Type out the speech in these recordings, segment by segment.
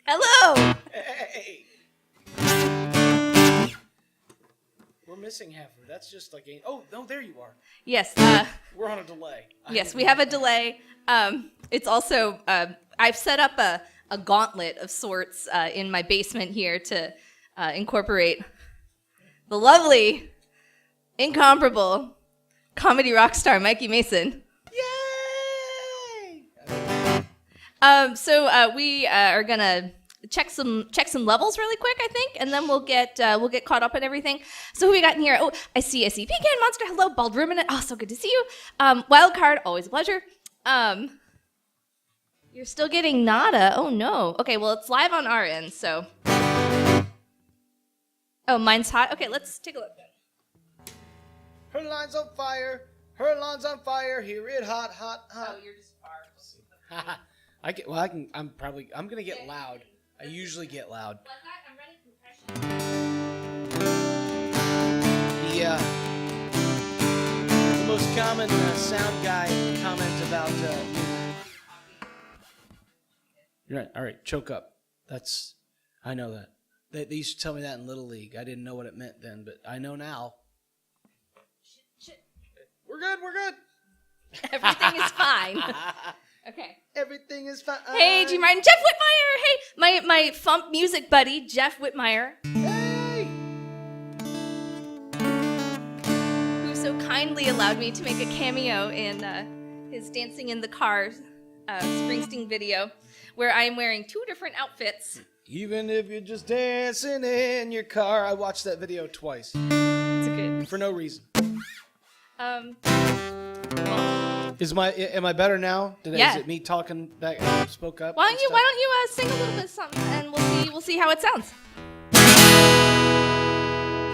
Hello. Hey. We're missing half of it. That's just like oh no, there you are. Yes. We're on a delay. Yes, we have a delay. It's also I've set up a gauntlet of sorts in my basement here to incorporate the lovely, incomparable comedy rock star Mikey Mason. Yay! So we are gonna check some levels really quick, I think, and then we'll get caught up in everything. So who we got in here? Oh, I see Pecan Monster. Hello, Bald Ruminant. Oh, so good to see you. Wild Card, always a pleasure. You're still getting nada. Oh no. Okay, well it's live on our end, so. Oh, mine's hot. Okay, let's take a look then. Her line's on fire. Her lawn's on fire. Hear it hot, hot, hot. Oh, you're just far. I'm gonna get loud. I usually get loud. I'm running compression. The most common sound guy comment about. You're right. All right, choke up. I know that. They used to tell me that in Little League. I didn't know what it meant then, but I know now. Shit. We're good. Everything is fine. Okay. Everything is fine. Hey, G. Martin. Jeff Whitmire. Hey, my Fump music buddy, Jeff Whitmire. Hey! Who so kindly allowed me to make a cameo in his Dancing in the Car Springsteen video, where I am wearing two different outfits. Even if you're just dancing in your car. I watched that video twice. It's good. For no reason. Well, Am I better now? Yeah. Is it me talking back? Spoke up. why don't you sing a little bit of something, and we'll see how it sounds.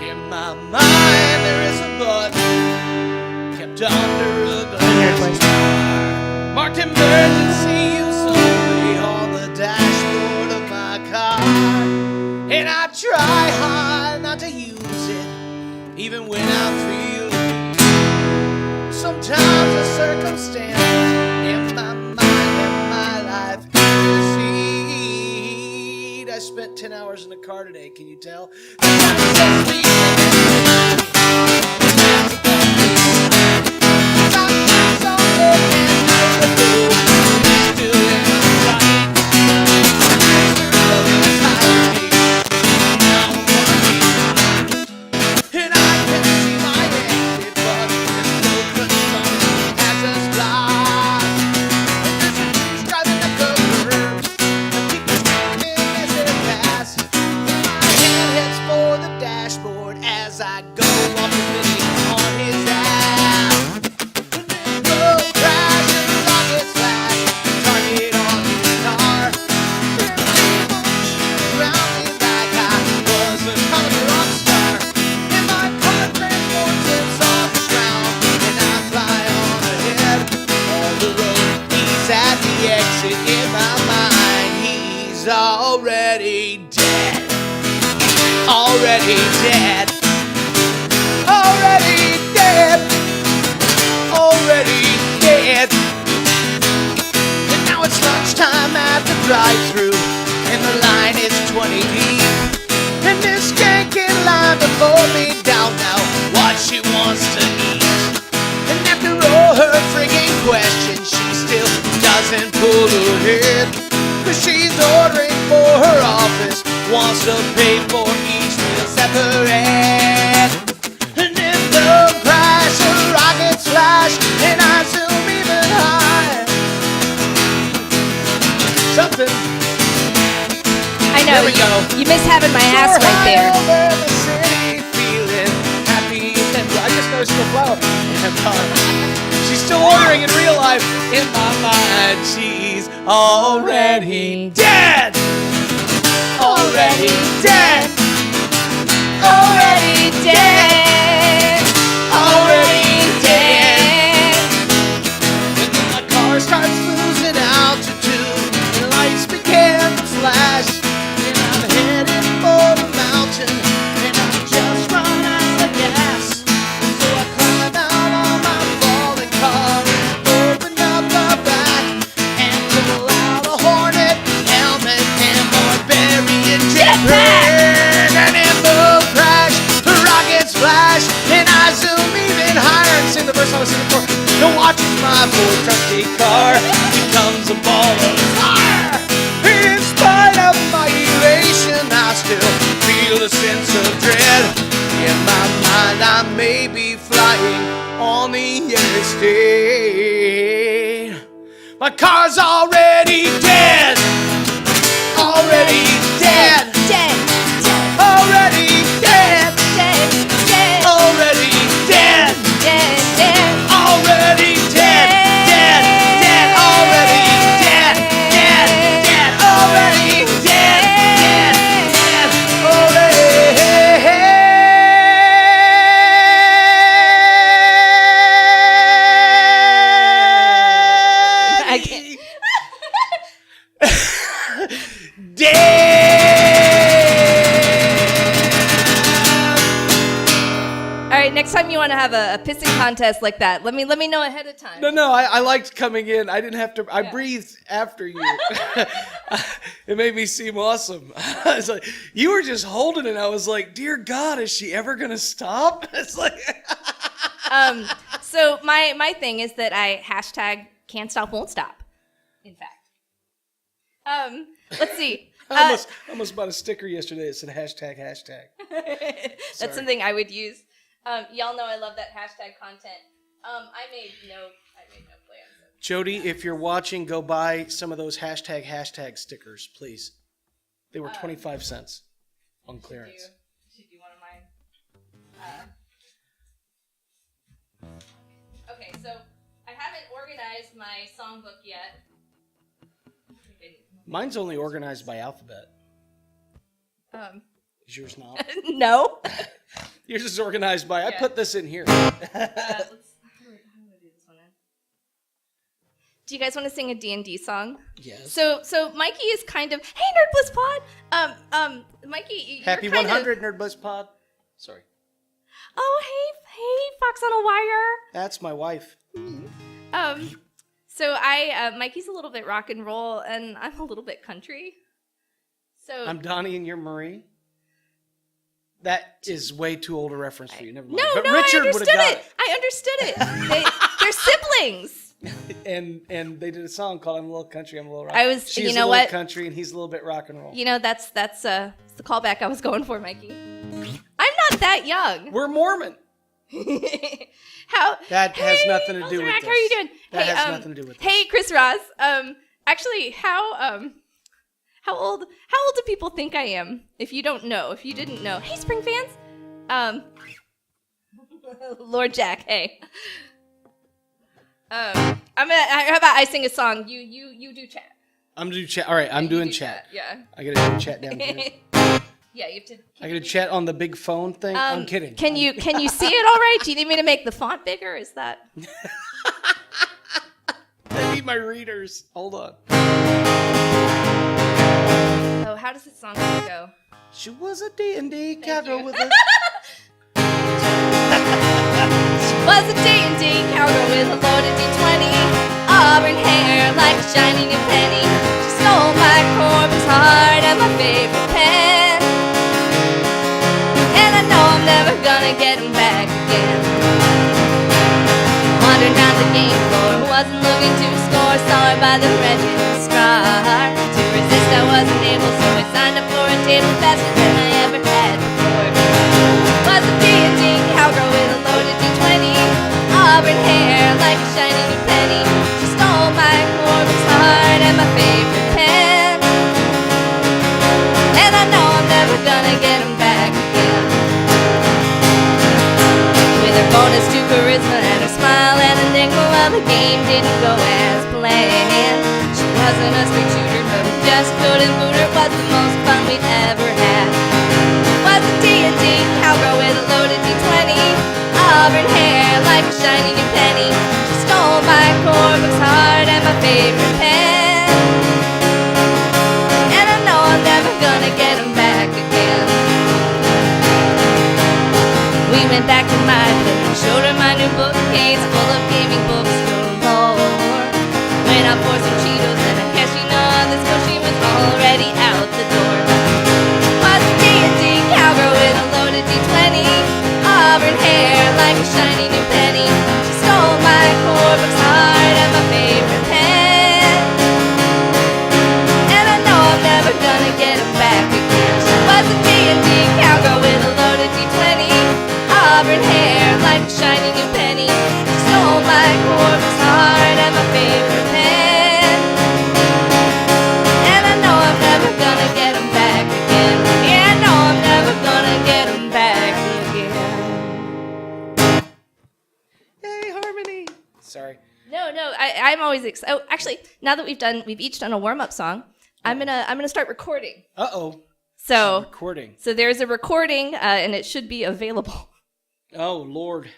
In my mind there is a button kept under a glass jar, marked emergency use only on the dashboard of my car. And I try hard not to use it, even when I'm feeling. Sometimes the circumstances in my mind and my life intercede. I spent 10 hours in the car today, can you tell? Already dead. Already dead. Already dead. Already dead. And now it's lunchtime at the drive-thru, and the line is 20 deep. And this skank in line before me don't know what she wants to eat. And after all her frigging questions, she still doesn't pull her head. 'Cause she's ordering for her office, wants to pay for each meal separate. And if the price of rockets flash, and I zoom even higher, something. I know. There we go. You miss having my ass right there. Over the city, feeling happy and I just noticed the flower in her car. She's still ordering in real life. In my mind, she's already dead. Already dead. Already dead. Already dead. And then my car starts losing altitude, and lights begin to flash. And I'm headed for the mountain, and I just run out of gas. So I climb out on my falling car and open up the back and pull out a Hornet helmet and more I was singing for. The watch is my Ford trusty car. Becomes a ball of fire. In spite of my elation, I still feel a sense of dread. In my mind, I may be flying on the interstate. My car's already dead. Already dead. Dead. Already dead. Dead. Dead. Already dead. Dead. Dead. Already dead. Dead. Dead. Already dead. Dead. Dead. Already dead. Dead. Dead. I can't. All right, next time you want to have a pissing contest like that, let me know ahead of time. No, I liked coming in. I didn't have to. I breathed after you. It made me seem awesome. It's like you were just holding it. I was like, dear God, is she ever gonna stop? It's like. So my thing is that I hashtag can't stop, won't stop. In fact. Let's see. I almost bought a sticker yesterday that said hashtag. That's something I would use. Y'all know I love that hashtag content. I made no plans. Jody, if you're watching, go buy some of those hashtag stickers, please. They were 25 cents on clearance. Should do one of mine. Okay, so I haven't organized my songbook yet. Mine's only organized by alphabet. Is yours not? No. Yours is organized by. I put this in here. How do I do this one? Do you guys want to sing a D&D song? Yes. So Mikey is kind of, hey Nerd Bliss Pod. Mikey, you're Happy kind 100 Nerd Bliss Pod. Sorry. Oh hey Fox on a Wire. That's my wife. So Mikey's a little bit rock and roll, and I'm a little bit country. So I'm Donnie and you're Marie. That is way too old a reference for you. Never mind. No, but Richard I understood it. I understood it. They're siblings. And they did a song called "I'm a Little Country, I'm a Little Rock." She's you know a little what? country, and he's a little bit rock and roll. You know that's the callback I was going for, Mikey. I'm not that young. We're Mormon. How? That has nothing to do with this. How are you doing? That has nothing to do with this. Hey, Chris Ross. Actually, how old do people think I am? If you don't know, if you didn't know. Hey, Spring fans. Lord Jack. Hey. How about I sing a song? You do chat. I'm doing chat. All right, I'm doing chat. Yeah. I gotta do chat down here. Yeah, you have to. I gotta chat on the big phone thing. I'm kidding. Can you see it all right? Do you need me to make the font bigger? Is that? I need my readers. Hold on. Oh, how does this song go? She was a D&D cowgirl with a... She was a D&D cowgirl with a loaded D20, auburn hair like a shiny new penny. She stole my corpse heart and my favorite pen, and I know I'm never gonna get him back again. Wandered down the game floor, wasn't looking to score, saw her by the registrar. To resist I wasn't able, so I signed up for a table faster than I ever had before. Was a D&D cowgirl with a loaded D20, auburn hair like a shiny new penny. She stole my corpse heart and my favorite pen, and I know I'm never gonna get him back again. With her bonus to charisma and her smile and enigma, well, the game didn't go as planned. She wasn't a straight shooter, but we just couldn't boot her. Was the most fun we'd ever had. Was a D&D cowgirl with a loaded D20, auburn hair like a shiny new penny. She stole my corpse heart and my favorite pen, and I know I'm never gonna get him back again. We went back to my place, showed her my new bookcase full of gaming books galore. Went out for some Cheetos and I guess you know this, cause she was already out the door. Was a D&D cowgirl with a loaded D20, auburn hair like a shiny new penny. She stole always excited. Oh, actually, now that we've each done a warm-up song, I'm gonna start recording. So recording. So there's a recording, and it should be available. Oh Lord!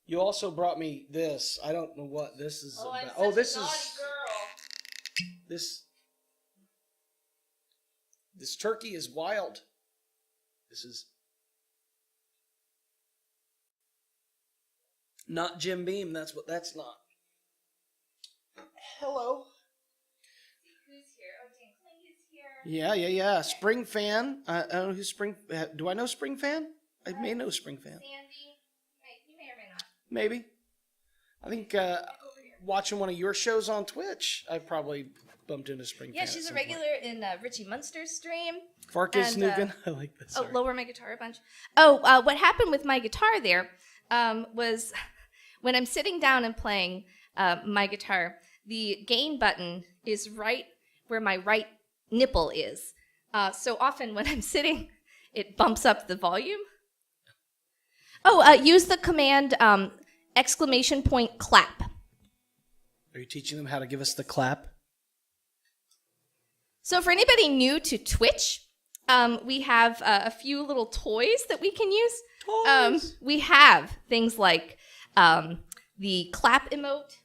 You also brought me this. I don't know what this is about. This is girl. This turkey is wild. This is not Jim Beam. That's not. Hello. Who's here? Oh, Dan Kling is here. Yeah. Spring Fan. I don't know who's Spring. Do I know Spring Fan? I may know Spring Fan. Sandy. You may or may not. Maybe. I think watching one of your shows on Twitch, I probably bumped into Spring Fan. Yeah, she's a regular in Richie Munster's stream. Farkas Nugan. I like this. Oh, lower my guitar a bunch. Oh, what happened with my guitar there was when I'm sitting down and playing my guitar, the gain button is right where my right nipple is. So often when I'm sitting, it bumps up the volume. Oh, use the command !clap. Are you teaching them how to give us the clap? So for anybody new to Twitch, we have a few little toys that we can use. Toys. We have things like the clap emote.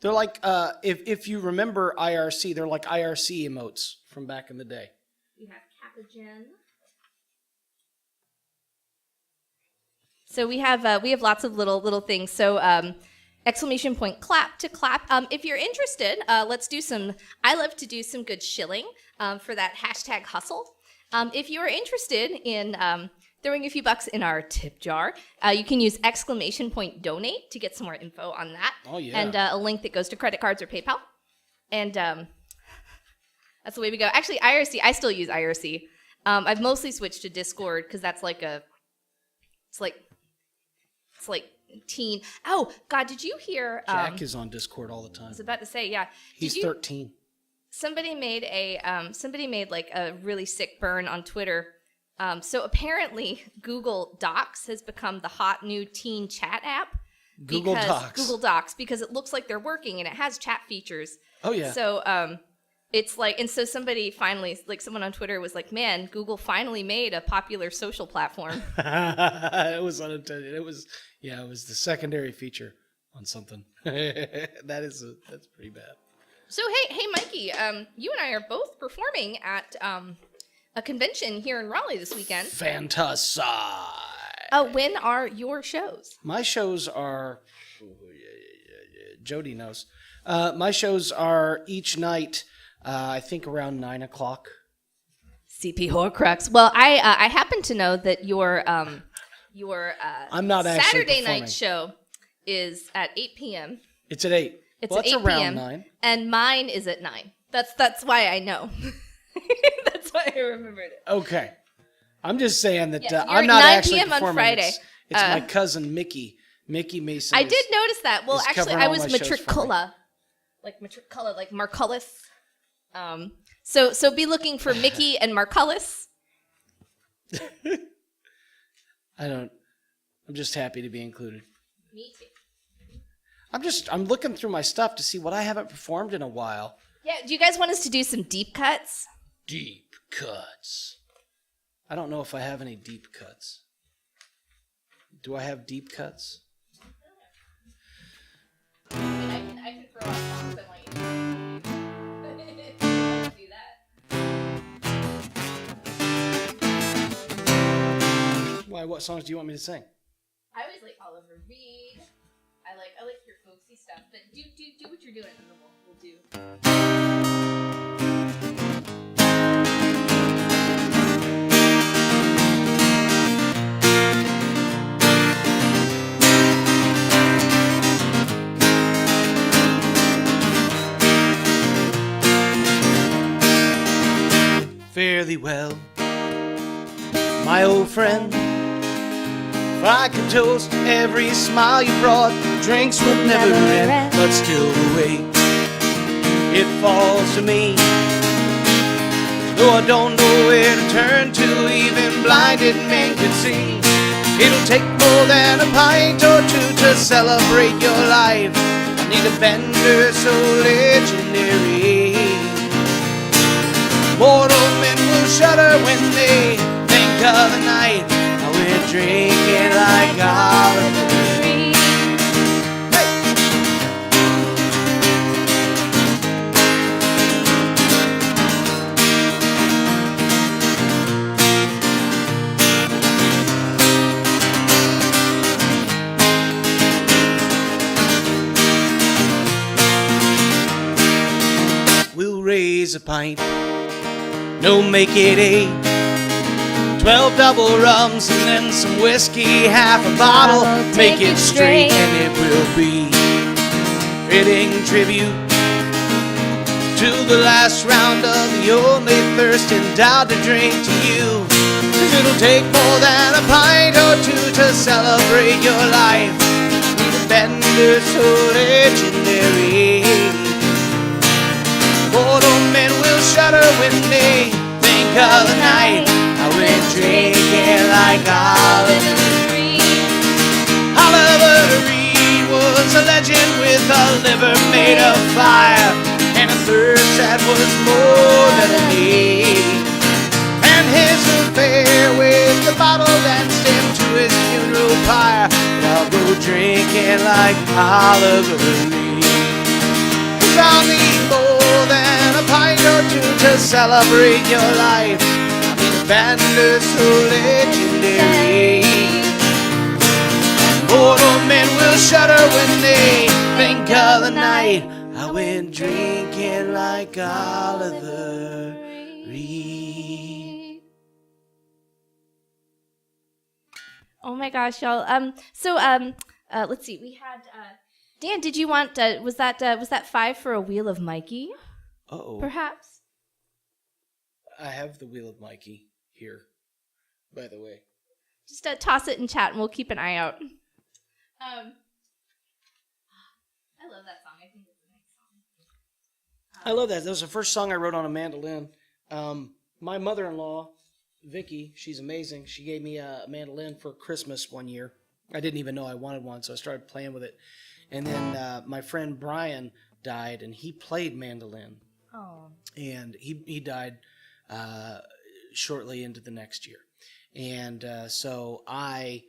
They're like, if you remember IRC, they're like IRC emotes from back in the day. We have Capagen. So we have lots of little things. So !clap to clap. If you're interested, let's do some. I love to do some good shilling for that hashtag hustle. If you are interested in throwing a few bucks in our tip jar, you can use !donate to get some more info on that. Oh yeah. And a link that goes to credit cards or PayPal. And that's the way we go. Actually, IRC. I still use IRC. I've mostly switched to Discord because that's like it's like teen. Oh God, did you hear? Jack is on Discord all the time. I was about to say, yeah. He's 13. Somebody made like a really sick burn on Twitter. So apparently Google Docs has become the hot new teen chat app. Google Docs, because it looks like they're working and it has chat features. Oh yeah. So it's like, and so somebody finally, like someone on Twitter was like, man, Google finally made a popular social platform. It was unintended. It was the secondary feature on something. That's pretty bad. So hey, Mikey, you and I are both performing at a convention here in Raleigh this weekend. Fantastic. When are your shows? My shows are, Jody knows. My shows are each night, I think around 9 o'clock. CP Horcrux. Well, I happen to know that your I'm not actually Saturday performing. night show is at 8 p.m. It's at 8. It's well, at that's 8 around p.m. 9. And mine is at 9. That's why I know. That's why I remembered it. Okay. I'm just saying that Yeah, I'm not 9 actually p.m. on performing. Friday. It's my cousin Mickey Mason. I did notice that. Well, is actually, covering I all was my shows for me. Metricula, like Marcullus. So be looking for Mickey and Marcullus. I'm just happy to be included. Me too. I'm looking through my stuff to see what I haven't performed in a while. Yeah, do you guys want us to do some deep cuts? Deep cuts. I don't know if I have any deep cuts. Do I have deep cuts? I mean, I can throw out songs I want you to do that. Why? What songs do you want me to sing? I always like Oliver Reed. I like your folksy stuff, but do what you're doing, and then we'll do. Fare thee well, my old friend. If I could toast every smile you brought, drinks would never end. But still the weight, it falls to me. Though I don't know where to turn to, even blinded men can see. It'll take more than a pint or two to celebrate your life. need a bender so legendary. Mortal men will shudder when they think of the night we're drinking like Oliver. We'll raise a pint, no make it 8. 12 double rums and then some whiskey, half a bottle, make it straight, and it will be fitting tribute to the last round of the only thirst endowed to drink to you. 'Cause it'll take more than a pint or two to celebrate your life. Need a bender so legendary. Mortal men will shudder when they think of the night we're drinking like Oliver Reed. Oliver Reed was a legend with a liver made of fire and a thirst that was more than a need. And his affair with the bottle danced him to his funeral pyre. And I'll go drinking like Oliver Reed. 'Cause I'll need more than a pint or two to celebrate your life. Bender so legendary. Mortal men will shudder when they think of the night I went drinking like Oliver Reed. Oh my gosh, y'all. Let's see. We had Dan. Did you want? Was that 5 for a wheel of Mikey? Uh-oh. Perhaps. I have the wheel of Mikey here, by the way. Just toss it in chat and we'll keep an eye out. I love that song. I think it's a nice song. I love that. That was the first song I wrote on a mandolin. My mother-in-law, Vicky, she's amazing. She gave me a mandolin for Christmas one year. I didn't even know I wanted one, so I started playing with it. And then my friend Brian died, and he played mandolin. Oh. And he died shortly into the next year. And so I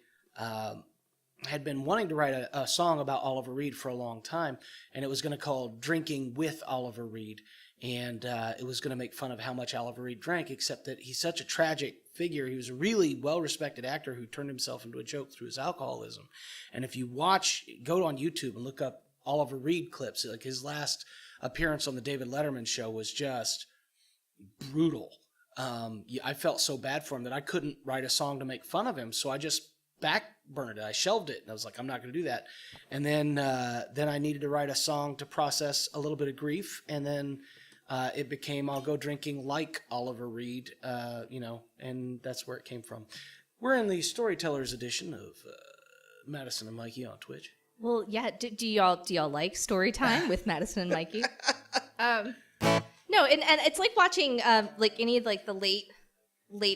had been wanting to write a song about Oliver Reed for a long time, and it was going to call Drinking with Oliver Reed. And it was going to make fun of how much Oliver Reed drank, except that he's such a tragic figure. He was a really well-respected actor who turned himself into a joke through his alcoholism. And if you go on YouTube and look up Oliver Reed clips, like his last appearance on the David Letterman show was just brutal. I felt so bad for him that I couldn't write a song to make fun of him, so I just backburned it. I shelved it, and I was like, I'm not going to do that. And then I needed to write a song to process a little bit of grief, and then it became I'll Go Drinking Like Oliver Reed, and that's where it came from. We're in the Storytellers edition of Madison and Mikey on Twitch. Well, yeah. Do y'all like story time with Madison and Mikey? No, and it's like watching like any of like the late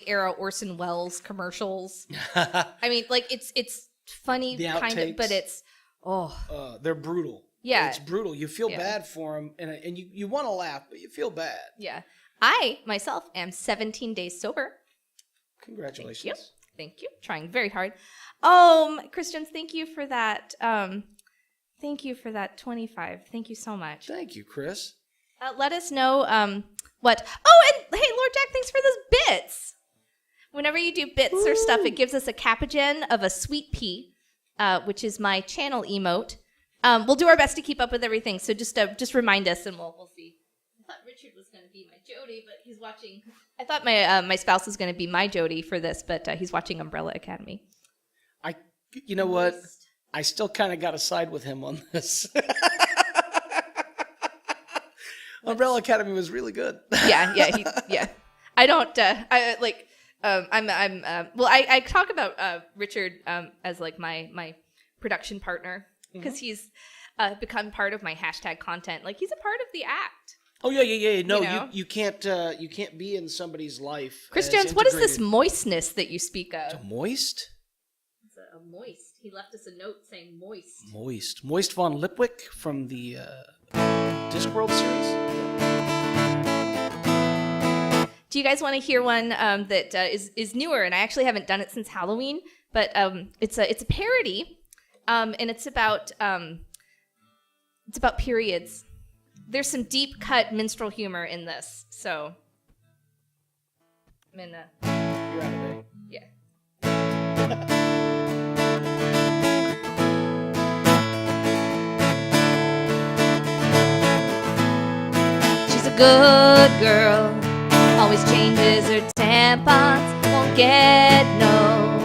era Orson Welles commercials. I mean, like it's funny kind of, but it's they're brutal. Yeah, it's brutal. You feel bad for them, and you want to laugh, but you feel bad. Yeah, I myself am 17 days sober. Congratulations. Thank you. Trying very hard. Oh, Christians, thank you for that. Thank you for that 25. Thank you so much. Thank you, Chris. Let us know what. Oh, and hey, Lord Jack, thanks for those bits. Whenever you do bits or stuff, it gives us a capogen of a sweet pea, which is my channel emote. We'll do our best to keep up with everything. So just remind us, and we'll see. I thought Richard was going to be my Jody, but he's watching. I thought my spouse was going to be my Jody for this, but he's watching Umbrella Academy. You know what? I still kind of got to side with him on this. Umbrella Academy was really good. Yeah. I don't. I talk about Richard as like my production partner because he's become part of my hashtag content. Like he's a part of the act. Oh yeah. No, you can't be in somebody's life. Christians, what is this moistness that you speak of? It's moist? It's a moist. He left us a note saying moist. Moist von Lipwick from the Discworld series. Do you guys want to hear one that is newer? And I actually haven't done it since Halloween, but it's a parody, and it's about periods. There's some deep cut minstrel humor in this, so I'm in a... You're out of date. Yeah. She's a good girl, always changes her tampons, won't get no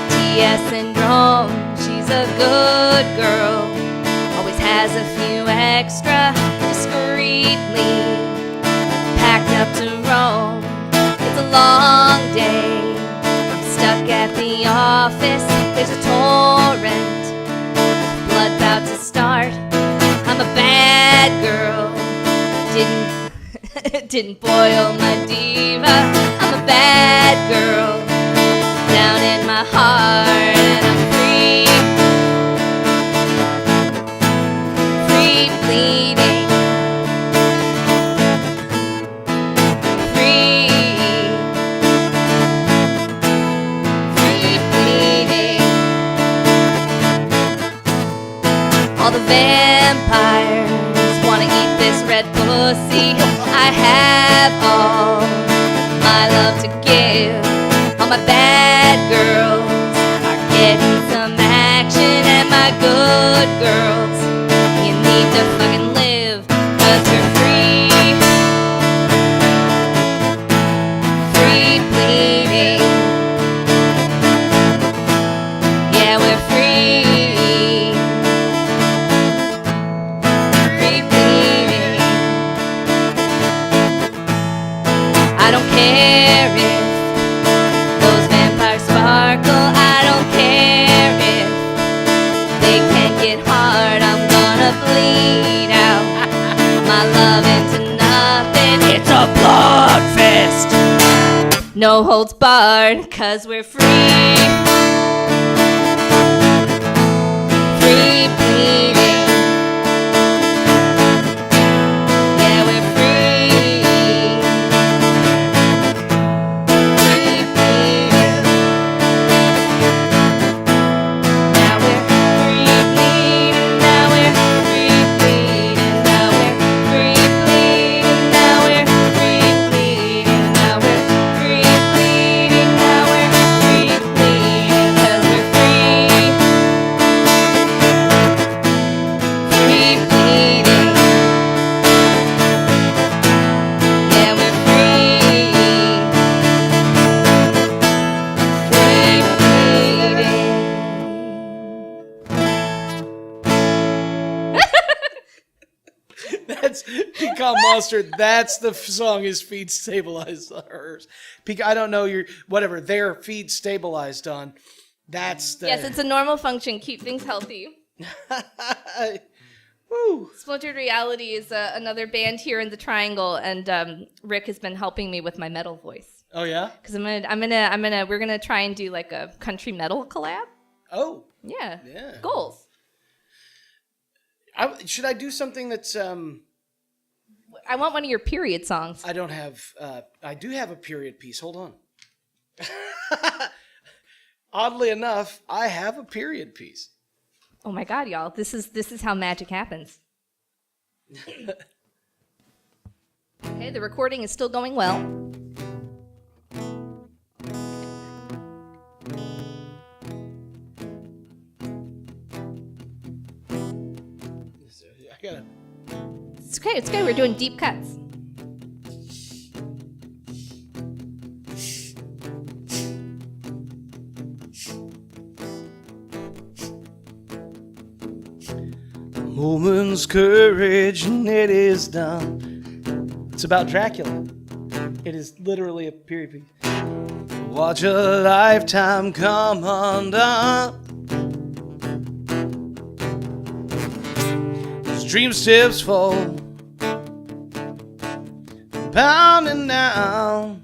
TS syndrome. She's a good girl, always has a few extra, discreetly packed up to roam. It's a long day, I'm stuck at the office, there's a torrent, blood about to start. I'm a bad girl, didn't boil my diva. I'm a bad girl, down in my heart, and I'm free bleeding, free bleeding. All the vampires wanna eat this red pussy. I have all my love to give. All my bad girls are getting some action, and my good girls, you need to fucking live, 'cause we're free bleeding. Yeah, we're free bleeding. I don't care if those vampires sparkle. I don't care if they can't get hard. I'm gonna bleed out my love into nothing. It's a blood fest, no holds barred, 'cause we're free bleeding. Yeah, we're free bleeding. Now we're free bleeding. Now we're free bleeding. Now we're free bleeding. Now we're free bleeding. Now we're free bleeding. Now we're free bleeding. 'Cause we're free bleeding. Yeah, we're free bleeding. That's Pecan Monster. That's the song his feed stabilized on hers. I don't know whatever their feed stabilized on. That's the Yes, it's a normal function. Keep things healthy. Woo. Splintered Reality is another band here in the Triangle, and Rick has been helping me with my metal voice. Oh yeah. Because we're gonna try and do like a country metal collab. Oh Yeah. yeah. Goals. Should I do something that's I want one of your period songs. I don't have. I do have a period piece. Hold on. Oddly enough, I have a period piece. Oh my God, y'all! This is how magic happens. Okay, the recording is still going well. I gotta. It's okay. It's okay. We're doing deep cuts. Woman's courage, and it is done. It's about Dracula. It is literally a period piece. Watch a lifetime come undone. As dream steps fall, pounding down,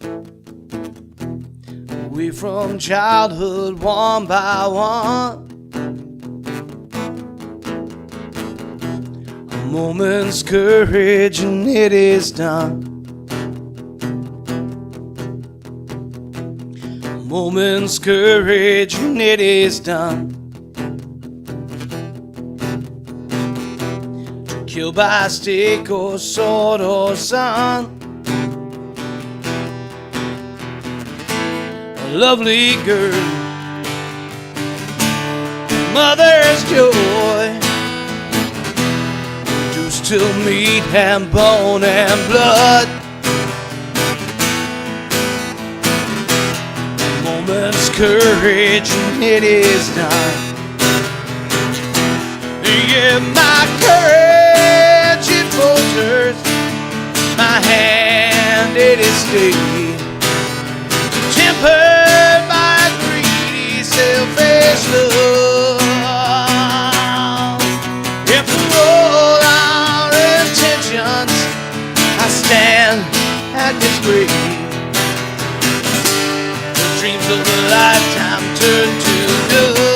away from childhood one by one. moment's courage and it is done. Moment's courage and it is done. To kill by stick or sword or sun. A lovely girl, mother's joy. Reduced to meat and bone and blood. Moment's courage and it is done. Yeah, my courage it falters. My hand it is stayed, tempered by greedy, selfish love. If for all our intentions I stand at this grave, dreams of a lifetime turn to dust.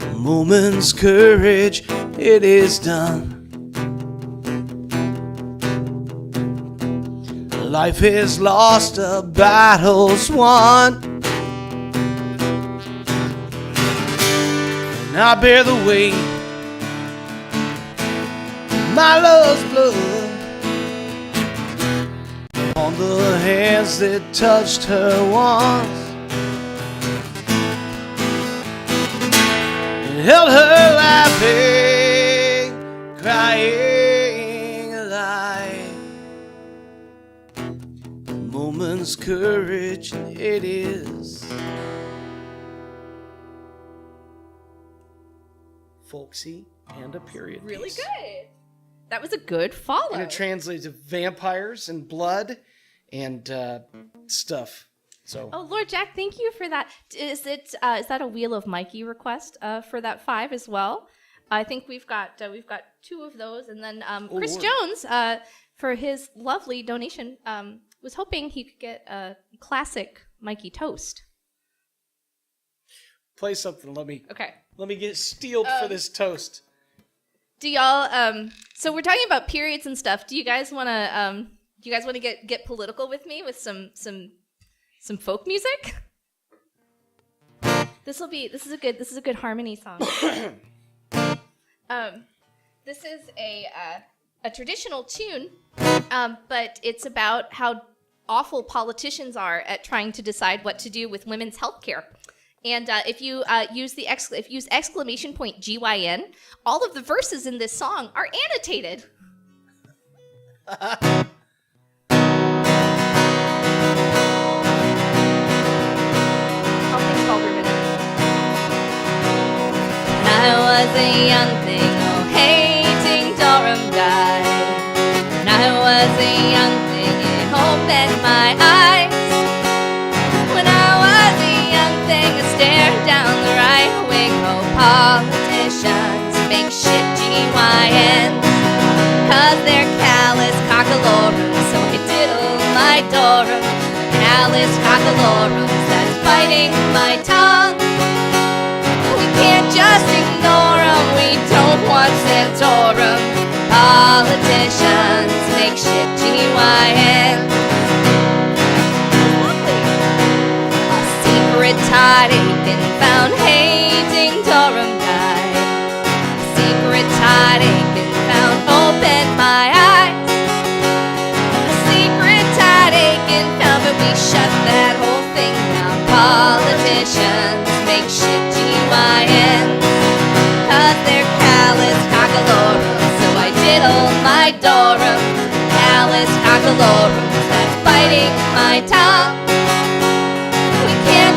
A moment's courage, it is done. Life is lost, a battle's won. And I bear the weight of my love's blood on the hands that touched her once and held her laughing, crying alive. A moment's courage it is. Folksy and a period Really piece. good. That was a good follow. And it translates to vampires and blood and stuff. So. Oh, Lord Jack, thank you for that. Is that a Wheel of Mikey request for that 5 as well? I think we've got 2 of those, and then Chris Lord. Jones for his lovely donation was hoping he could get a classic Mikey toast. Play something. Okay. Let me get steeled for this toast. Do y'all so we're talking about periods and stuff. Do you guys want to get political with me with some folk music? This is a good harmony song. This is a traditional tune, but it's about how awful politicians are at trying to decide what to do with women's health care. And if you use exclamation point GYN, all of the verses in this song are annotated. All things fall per minute. I was a young thing, oh hating Durham died. And I was a young thing, it opened my eyes. When I was a young thing, I stared down the right wing. Oh, politicians make shit GYN, 'cause they're callous cockalorums. So I diddle my Durham, callous cockalorums that's biting my tongue. We can't just ignore them, we don't want Santorum. Politicians make shit GYN. Secret-tied Aiken found hating Durham died. Secret-tied Aiken found opened my eyes. Secret-tied Aiken found, but we shut that whole thing down. Politicians make shit GYN, 'cause they're callous cockalorums. So I diddle my Durham, callous cockalorums that's biting my tongue.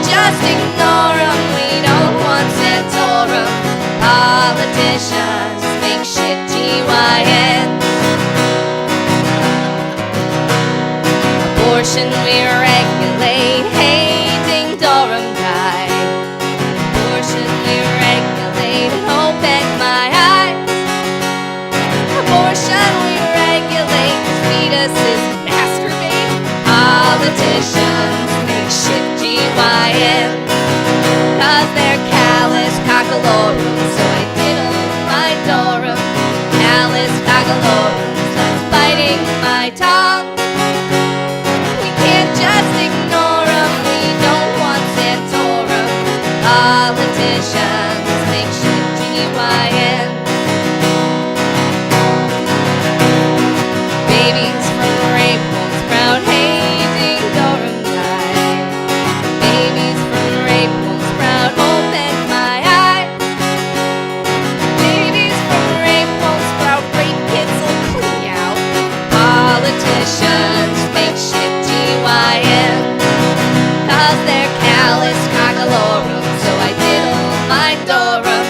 Just ignore them, we don't want Santorum. Politicians make shit GYN. Abortion we regulate, hating Durham died. Abortion we regulate and open my eyes. Abortion we regulate, fetuses masturbate. G-Y-N. 'Cause they're callous cockalorum, so I diddle my dorum. Callous cockalorum, that's biting my tongue. We can't just ignore 'em, we don't want Santorum. Politicians make shit G-Y-N. Babies from rape wounds, brown hazing Dorum die. Babies from rape wounds, brown open my eyes. Babies from rape wounds, brown rape kids will clean you out. Politicians make shit G-Y-N. 'Cause they're callous cockalorum, so I diddle my dorum.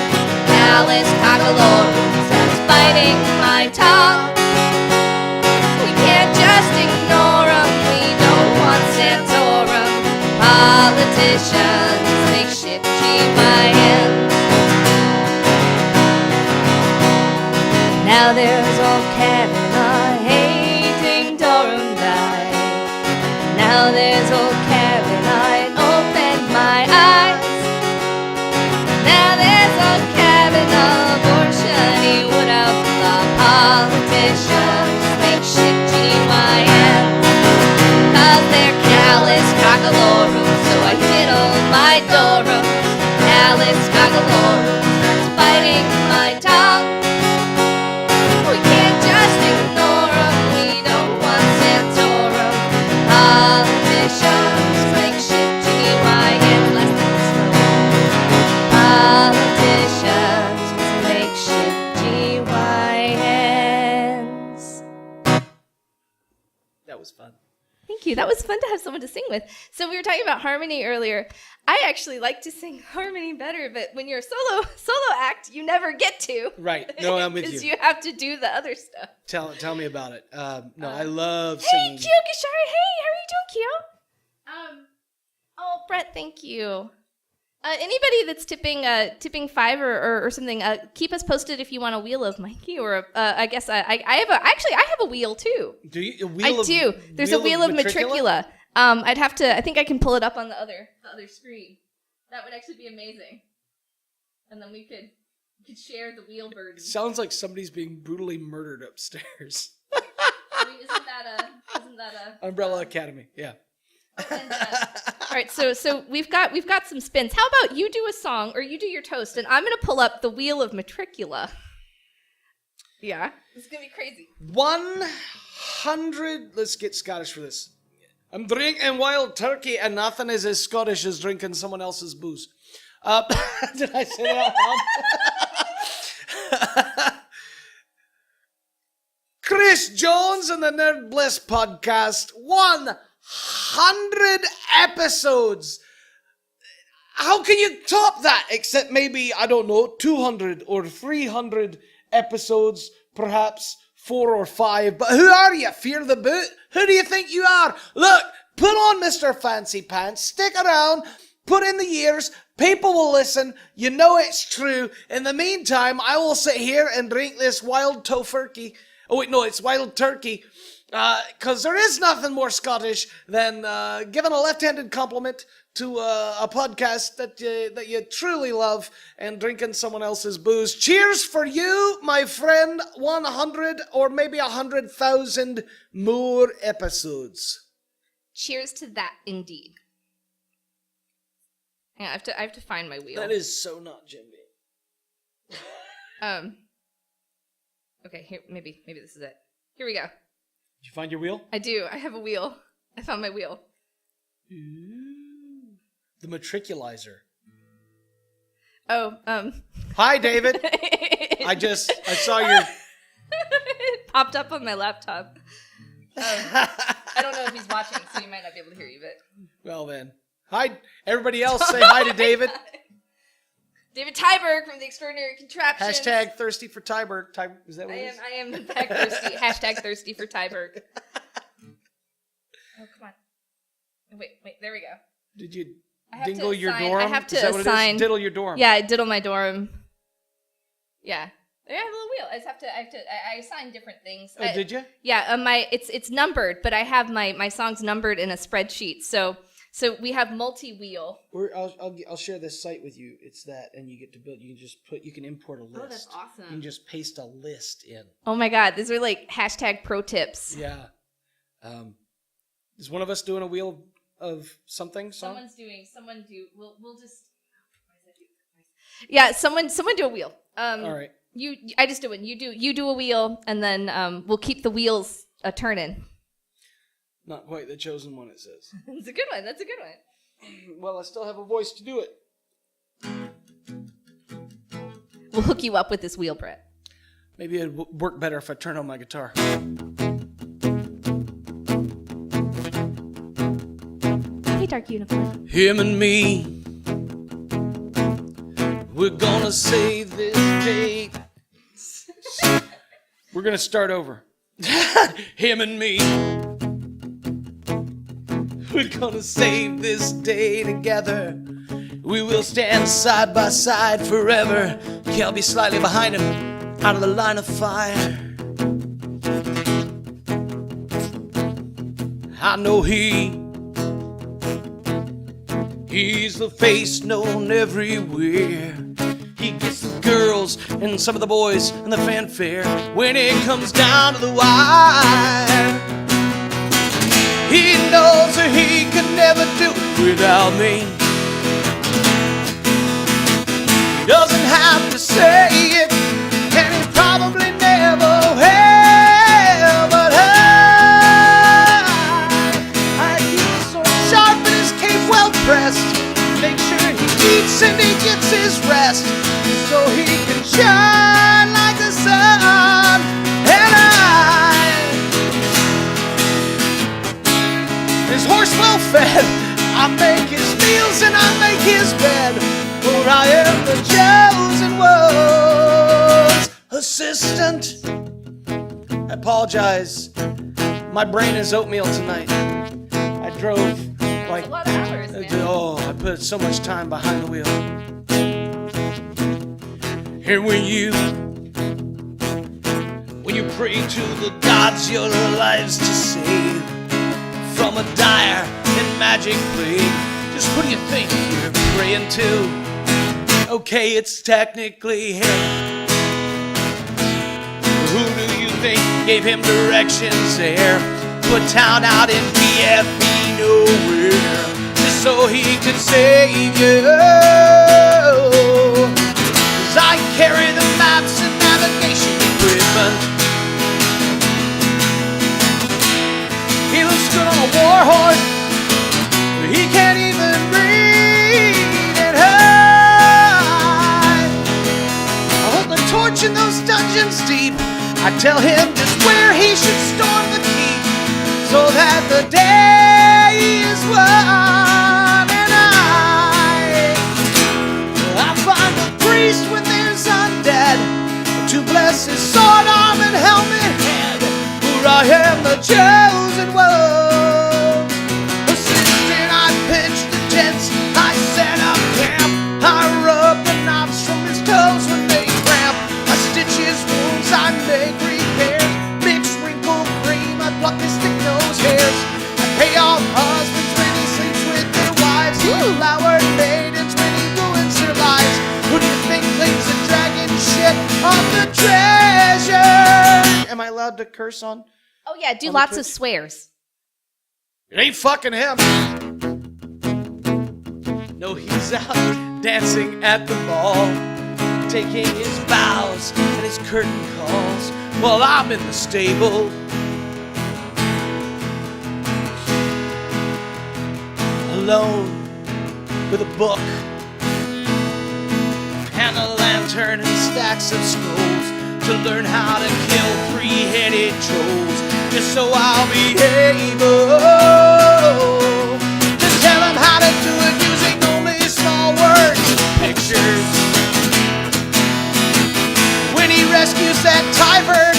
Callous cockalorum, that's biting my tongue. We can't just ignore 'em, we don't want Santorum. Politicians make shit G-Y-N. Now there's old Kevin, hating Dorum die. Now there's old Kevin, I opened my eyes. Now there's old Kevin, abortion, he would outlaw. Politicians make shit G-Y-N. 'Cause they're callous cockalorum, so I diddle my dorum. Callous cockalorum, that's biting my tongue. We can't just ignore 'em, we don't want Santorum. Politicians make shit G-Y-N. Less than slow. Politicians make shit G-Y-Ns. That was fun. Thank you. That was fun to have someone to sing with. So we were talking about harmony earlier. I actually like to sing harmony better, but when you're a solo act, you never get to. Right. No, I'm with Because you. you have to do the other stuff. Tell me about it. No, I love singing. Hey, Kyo Gishari. Hey, how are you doing, Kyo? Oh, Brett, thank you. Anybody that's tipping $5 or something, keep us posted if you want a wheel of Mikey or I guess I have a wheel too. Do you? I do. There's a wheel of Metricula. I think I can pull it up on the other screen. That would actually be amazing. And then we could share the wheel burden. It sounds like somebody's being brutally murdered upstairs. I mean, isn't that a Umbrella Academy? Yeah. And, all right, so we've got some spins. How about you do a song or you do your toast, and I'm gonna pull up the wheel of Metricula. Yeah, it's gonna be crazy. 100. Let's get Scottish for this. I'm drinking wild turkey, and nothing is as Scottish as drinking someone else's booze. Did I say that out loud? Chris Jones and the Nerd Bliss podcast. 100 episodes. How can you top that? Except maybe, I don't know, 200 or 300 episodes, perhaps 4 or 5. But who are you? Fear the boot? Who do you think you are? Look, put on Mr. Fancy Pants, stick around, put in the years, people will listen, you know it's true. In the meantime, I will sit here and drink this wild tofurkey. Oh wait, no, it's wild turkey. Because there is nothing more Scottish than giving a left-handed compliment to a podcast that you truly love and drinking someone else's booze. Cheers for you, my friend. 100 or maybe 100,000 more episodes. Cheers to that, indeed. Yeah, I have to find my wheel. That is so not Jim Beam. Okay, here maybe this is it. Here we go. Did you find your wheel? I do. I have a wheel. I found my wheel. Ooh. The matriculizer. Oh, Hi, David. I saw your... It popped up on my laptop. I don't know if he's watching, so he might not be able to hear you, but... Well then. Hi, everybody else. Say hi to David. David Tyberg from The Extraordinary Contraptions. Hashtag thirsty for Tyberg. Is that what it is? I am in fact thirsty. Hashtag thirsty for Tyberg. Oh, come on. Wait, there we go. Did you I have dingle to your assign- dorm? I have to is that what assign- it is? Diddle your dorm. Yeah, I diddle my dorm. Yeah. I have a little wheel. I assign different things. Did you? Yeah, it's numbered, but I have my songs numbered in a spreadsheet. So So we have multi-wheel. I'll share this site with you. It's that, and you get to build. You can import a list. Oh, that's awesome. You can just paste a list in. Oh my God, these are like hashtag pro tips. Yeah. Is one of us doing a wheel of something? We'll just. Yeah, someone do a wheel. All right. I just do it. You do a wheel, and then we'll keep the wheels a turning. Not quite the chosen one, it says. That's a good one. That's a good one. Well, I still have a voice to do it. We'll hook you up with this wheel, Brett. Maybe it'd work better if I turn on my guitar. Hey, Dark Unicorn. Him and me, we're gonna save this day. We're gonna start over. Him and me, we're gonna save this day together. We will stand side by side forever. I'll be slightly behind him, out of the line of fire. I know he's the face known everywhere. He gets the girls and some of the boys and the fanfare when it comes down to the wire. He knows that he could never do it without me. He doesn't have to say it, and he probably never will, but I keep so sharp in his cape well pressed. Make sure he eats and he gets his rest, so he can shine like the sun. And his horse well fed, I make his meals and I make his bed, for I am the chosen one's assistant. I apologize, my brain is oatmeal tonight. I drove like a lot of hours, man. I put so much time behind the wheel. And when you pray to the gods your lives to save from a dire and magic plague, just who do you think you're praying to? Okay, it's technically him. Who do you think gave him directions there? Put town out in PFE nowhere, just so he could save you. 'Cause I carry the maps and navigation equipment. He looks good on a war horse, but he can't even read and hide. I hold the torch in those dungeons deep. I tell him just where he should storm the keep, so that the day is won. And I find the priest when there's undead, to bless his sword arm and helmet head, for I am the chosen one. Assistant, I pitched the tents, I set up camp, I rub the knots from his toes when they cramp, I stitch his wounds, I make repairs, mix wrinkled cream, I pluck his thick nose hairs, I pay off husbands when he sleeps with their wives, flowered maidens when he ruins their lives. Who do you think cleans the dragon shit on the treasure? Am I allowed to curse on? Oh yeah, do lots of swears. It ain't fucking him. No, he's out dancing at the ball, taking his vows and his curtain calls, while I'm in the stable, alone with a book and a lantern and stacks of scrolls to learn how to kill three-headed trolls, just so I'll be able to tell him how to do it using only small words, pictures. When he rescues that Tyvern,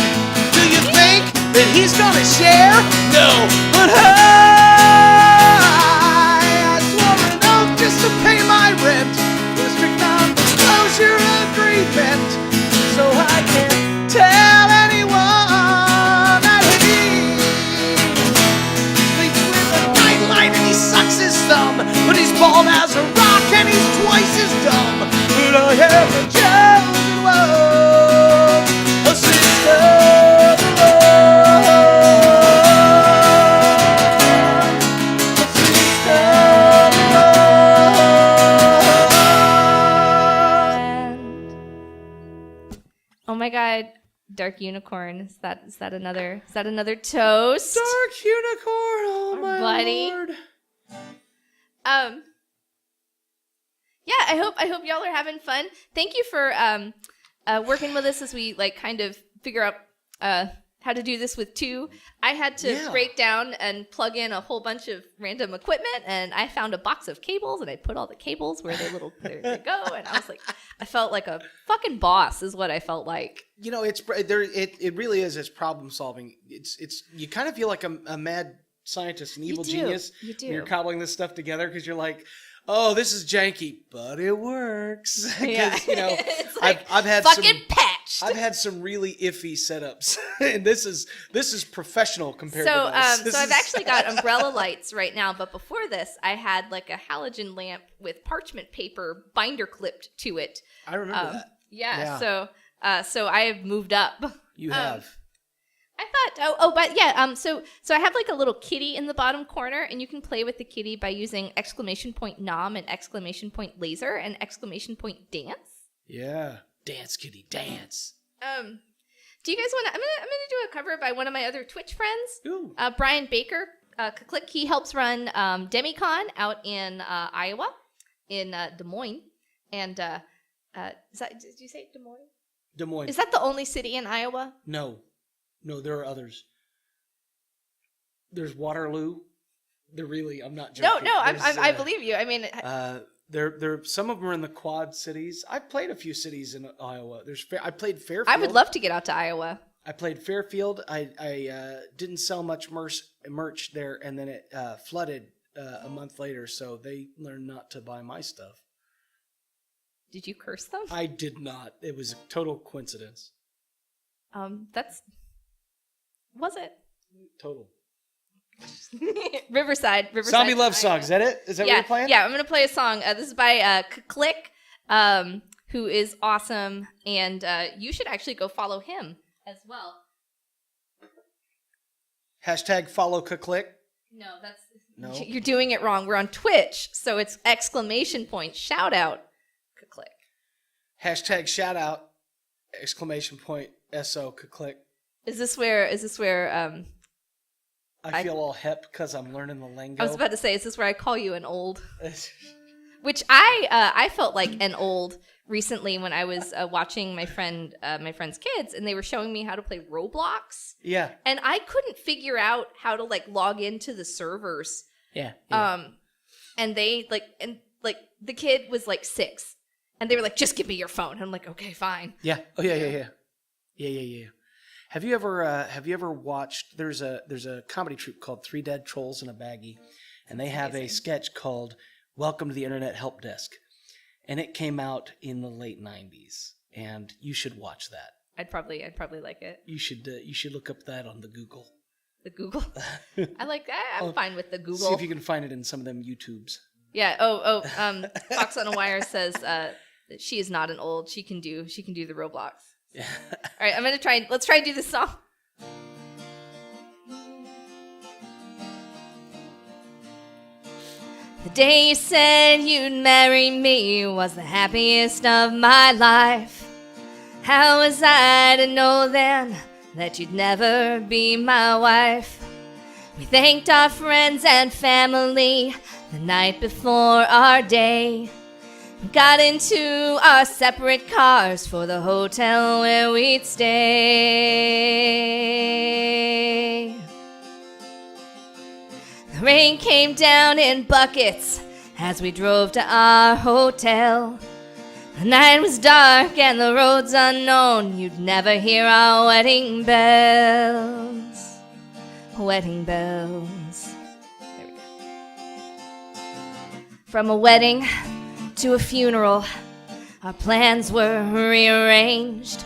do you think that he's gonna share? No, but I swore an oath just to pay my rent, a strict non-disclosure agreement, so I can't tell anyone that he sleeps with a nightlight and he sucks his thumb. voice is dumb, but I am the chosen one, a sister of the Lord, a sister of the Lord. Oh my God, Dark Unicorn. Is that another toast? Dark unicorn, oh Our my buddy. lord. Yeah, I hope y'all are having fun. Thank you for working with us as we like kind of figure out how to do this with two. I had to break down and plug in a whole bunch of random equipment, and I found a box of cables, and I put all the cables where they go, and I was like, I felt like a fucking boss, is what I felt like. You know, it really is. It's problem solving. It's you kind of feel like a mad scientist, an evil genius. You do. When you're cobbling this stuff together because you're like, oh, this is janky, but it works. Yeah. You know, It's like, I've had fucking patched. I've had some really iffy setups, and this is professional compared to this. So I've actually got umbrella lights right now, but before this, I had like a halogen lamp with parchment paper binder clipped to it. I remember that. Yeah. So I have moved up. You have. I thought, so I have like a little kitty in the bottom corner, and you can play with the kitty by using ! nom and ! laser and ! dance. Yeah. Dance, kitty, dance. Do you guys want to? I'm gonna do a cover by one of my other Twitch friends, Ooh. Brian Baker. Click. He helps run DemiCon out in Iowa, in Des Moines, and did you say Des Moines? Des Moines. Is that the only city in Iowa? No, there are others. There's Waterloo. I'm not joking. No, I believe you. I mean, there some of them are in the Quad Cities. I've played a few cities in Iowa. I played Fairfield. I would love to get out to Iowa. I played Fairfield. I didn't sell much merch there, and then it flooded a month later, so they learned not to buy my stuff. Did you curse them? I did not. It was a total coincidence. Was it? Total. Riverside. Zombie Love Song. Is that it? Is that what you're playing? Yeah, I'm going to play a song. This is by Click, who is awesome, and you should actually go follow him as well. Hashtag follow Click. No, you're doing it wrong. We're on Twitch, so it's ! Shout out Click. Hashtag shout out ! SO Click. Is this where I feel all hep because I'm learning the lingo. I was about to say, is this where I call you an old? Which I felt like an old recently when I was watching my friend's kids, and they were showing me how to play Roblox. Yeah. And I couldn't figure out how to like log into the servers. Yeah. And they the kid was like 6, and they were like, "Just give me your phone." And I'm like, "Okay, fine." Yeah. Oh yeah. Have you ever watched? There's a comedy troupe called Three Dead Trolls in a Baggie, and they have a sketch called "Welcome to the Internet Help Desk," and it came out in the late '90s, and you should watch that. I'd probably like it. You should look up that on the Google. The Google. I like that. I'm fine with the Google. See if you can find it in some of them YouTubes. Yeah. Fox on a Wire says that she is not an old. She can do the Roblox. Yeah. All right, let's try and do this song. The day you said you'd marry me was the happiest of my life. How was I to know then that you'd never be my wife? We thanked our friends and family the night before our day. Got into our separate cars for the hotel where we'd stay. The rain came down in buckets as we drove to our hotel. The night was dark and the roads unknown. You'd never hear our wedding bells. Wedding bells. There we go. From a wedding to a funeral, our plans were rearranged.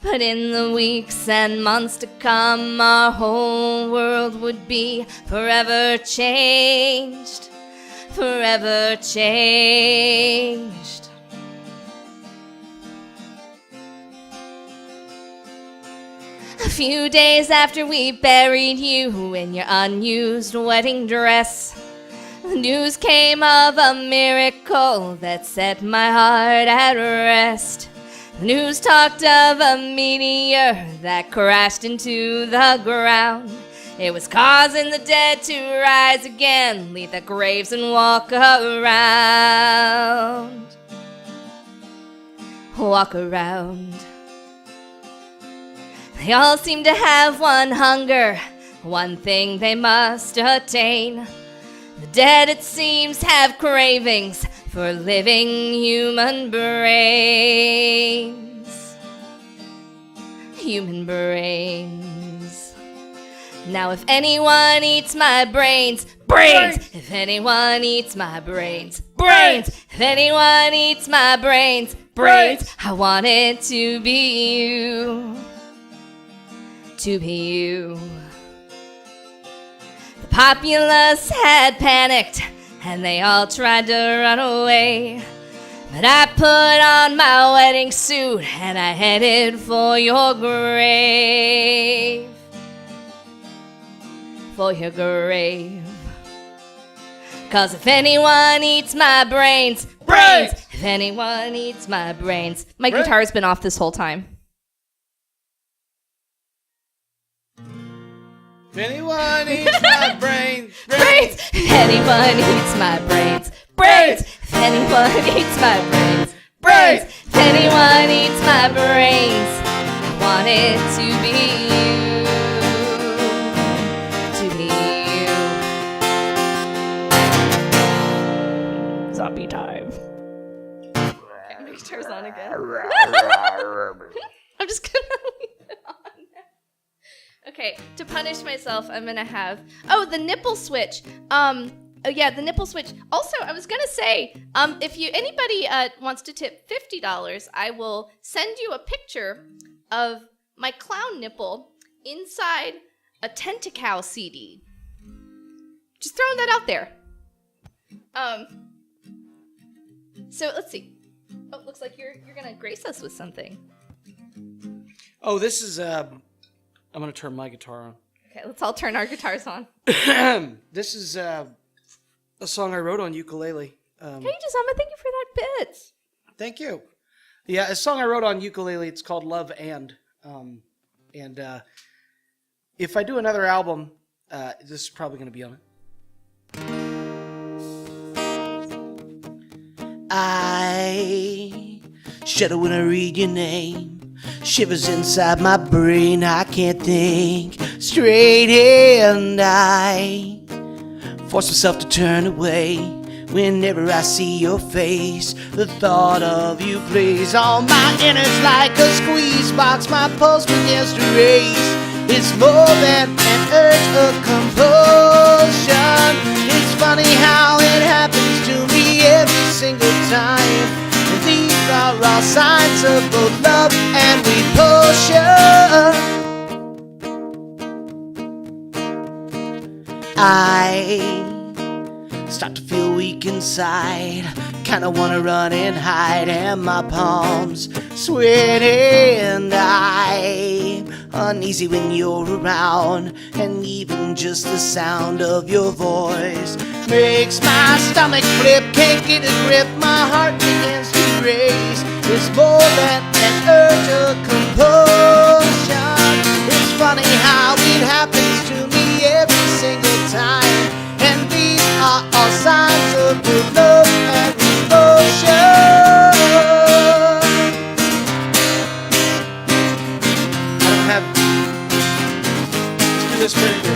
But in the weeks and months to come, our whole world would be forever changed. Forever changed. few days after we buried you in your unused wedding dress, the news came of a miracle that set my heart at rest. The news talked of a meteor that crashed into the ground. It was causing the dead to rise again, leave their graves and walk around. Walk around. They all seem to have one hunger, one thing they must attain. The dead, it seems, have cravings for living human brains. Human brains. Now if anyone eats my brains, brains! If anyone eats my brains, brains! If anyone eats my brains, brains! I want it to be you. To be you. The populace had panicked and they all tried to run away. But I put on my wedding suit and I headed for your grave. For your grave. 'Cause if anyone eats my brains, brains! If anyone eats my brains. My guitar's been off this whole time. If anyone eats my brains, Brains! If anyone eats my brains, brains! If anyone eats my brains, brains! If anyone eats my brains, I want it to be you. To be you. Zombie time. Okay, my guitar's on again. I'm just gonna leave it on. Okay, to punish myself, I'm gonna have the nipple switch. The nipple switch. Also, I was gonna say, if anybody wants to tip $50, I will send you a picture of my clown nipple inside a Tentacow CD. Just throwing that out there. So let's see. Oh, looks like you're gonna grace us with something. Oh, this is I'm gonna turn my guitar on. Okay, let's all turn our guitars on. This is a song I wrote on ukulele. Hey, Jazama, thank you for that bit. Thank you. Yeah, a song I wrote on ukulele. It's called Love And. If I do another album, this is probably gonna be on it. I shudder when I read your name. Shivers inside my brain, I can't think straight, and I force myself to turn away whenever I see your face. The thought of you plays on my innards like a squeeze box. My pulse begins to race. It's more than an urge, a compulsion. It's funny how it happens to me every single time. These are all signs of both love and repulsion. I start to feel weak inside. Kinda wanna run and hide, and my palms sweaty, and I'm uneasy when you're around. And even just the sound of your voice makes my stomach flip. Can't get a grip, my heart begins to race. It's more than an urge, a compulsion. It's funny how it happens to me every single time. And these are all signs of both love and repulsion. I don't have... Let's do this very good.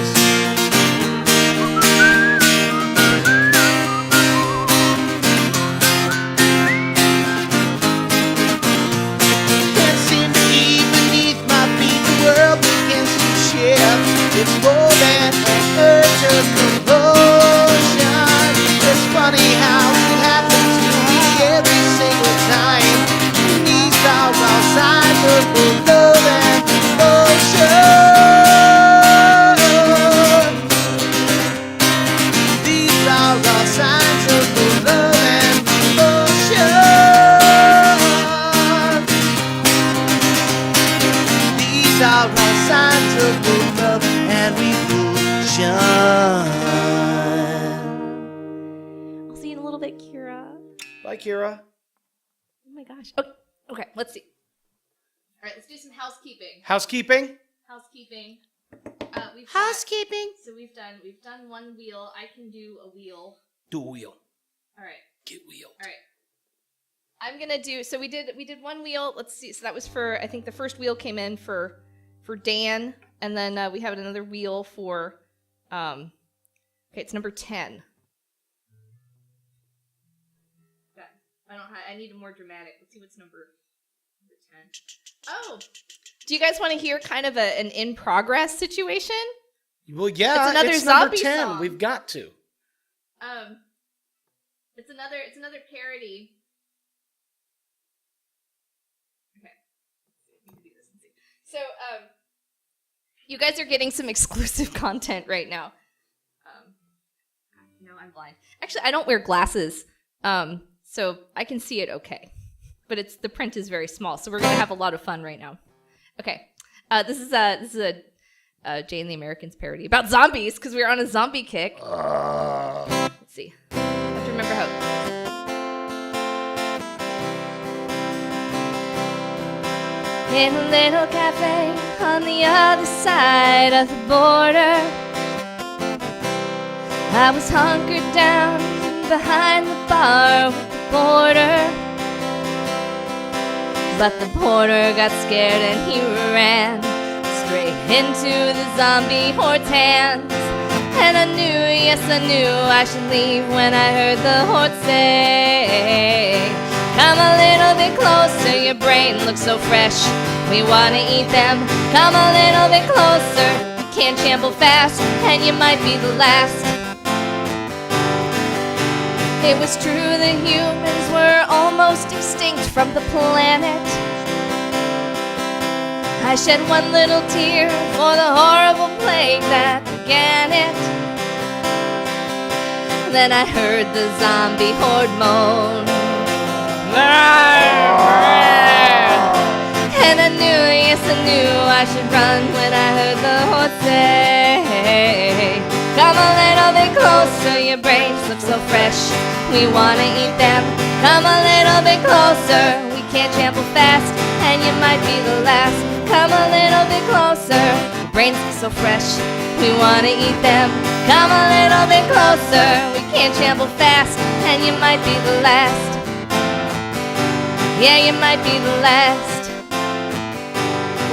Hi, Kira. Oh my gosh. Oh, okay, let's see. All right, let's do some housekeeping. Housekeeping? Housekeeping. Housekeeping. So we've done one wheel. I can do a wheel. Do a wheel. All right. Get wheeled. All right. I'm gonna do. So we did one wheel. Let's see. So that was for. I think the first wheel came in for Dan, and then we have another wheel for. Okay, it's number 10. Okay. I need a more dramatic. Let's see what's number 10. Oh. Do you guys want to hear kind of an in progress situation? Well, yeah, it's another number zombie 10. song. We've got to. It's another parody. Okay. Let me do this and see. So, you guys are getting some exclusive content right now. No, I'm blind. Actually, I don't wear glasses, so I can see it okay. But the print is very small, so we're gonna have a lot of fun right now. Okay, this is a Jay and the Americans parody about zombies because we're on a zombie kick. Let's see. I have to remember how. In a little cafe on the other side of the border, I was hunkered down behind the bar with the porter. But the porter got scared and he ran straight into the zombie horde's hands. And I knew, yes I knew I should leave when I heard the horde say, come a little bit closer, your brain looks so fresh, we wanna eat them. Come a little bit closer, you can't shamble fast, and you might be the last. It was true that humans were almost extinct from the planet. I shed one little tear for the horrible plague that began it. Then I heard the zombie horde moan. And I knew, yes I knew I should run when I heard the horde say, come a little bit closer, your brains look so fresh, we wanna eat them. Come a little bit closer, we can't trample fast, and you might be the last. Come a little bit closer, your brains look so fresh, we wanna eat them. Come a little bit closer, we can't trample fast, and you might be the last. Yeah, you might be the last.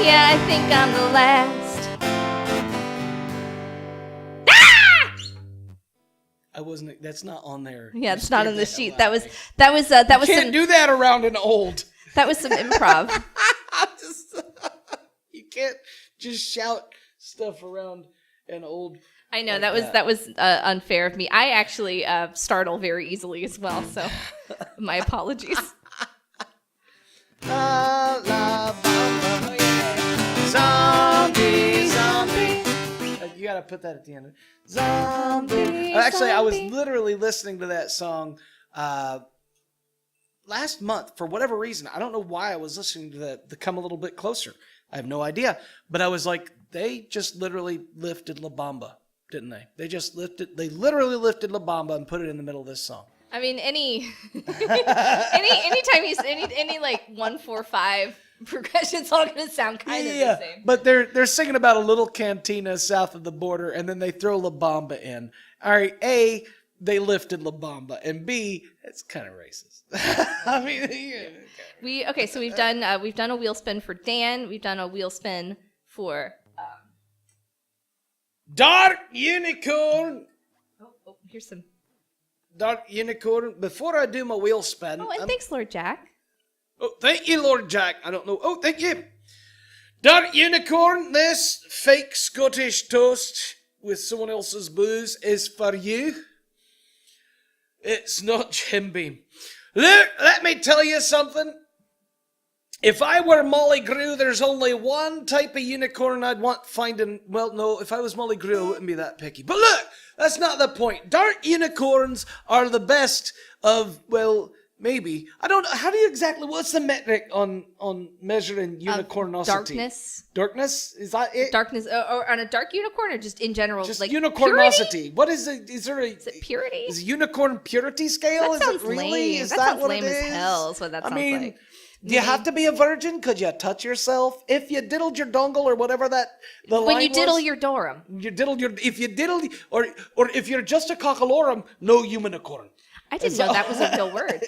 Yeah, I think I'm the last. I wasn't. That's not on there. Yeah, You it's not scared on the the sheet. hell That out was of me. some Can't do that around an old. that was some improv. You can't just shout stuff around an old. I know Like that was unfair of me. I actually startle very easily as well, so my apologies. La la bamba. Zombie, zombie. You gotta put that at the end. Zombie. Actually, I was literally listening to that song last month for whatever reason. I don't know why I was listening to the Come a Little Bit Closer. I have no idea. But I was like, they just literally lifted La Bamba, didn't they? They literally lifted La Bamba and put it in the middle of this song. I mean, anytime you any like 1-4-5 progression's all gonna sound kind of the same. But they're singing about a little cantina south of the border, and then they throw La Bamba in. All right, A, they lifted La Bamba, and B, it's kind of racist. I mean, So we've done a wheel spin for Dan. We've done a wheel spin for Dark Unicorn. Oh, here's some. Dark Unicorn. Before I do my wheel spin. Oh, and thanks, Lord Jack. Oh, thank you, Lord Jack. I don't know. Oh, thank you. Dark Unicorn, this fake Scottish toast with someone else's booze is for you. It's not Jim Beam. Look, let me tell you something. If I were Molly Grew, there's only one type of unicorn I'd want finding. Well, no, if I was Molly Grew, I wouldn't be that picky. But look, that's not the point. Dark unicorns are the best of, well, Maybe. I don't. How do you exactly? What's the metric on measuring unicornosity? Darkness. Darkness, is that it? Darkness, or on a dark unicorn, or just in general, Just like unicornosity. purity? What is it? Is there a? Is it purity? Is a unicorn purity scale? That Is sounds it really? lame. Is That that sounds what lame it as is? hell is what that sounds like. Do you have to be a virgin? Could you touch yourself if you diddled your dongle or whatever that the When line you diddle was? your Dorum. You diddle your if you diddle or if you're just a cockalorum, no unicorn. I didn't know that was a real word.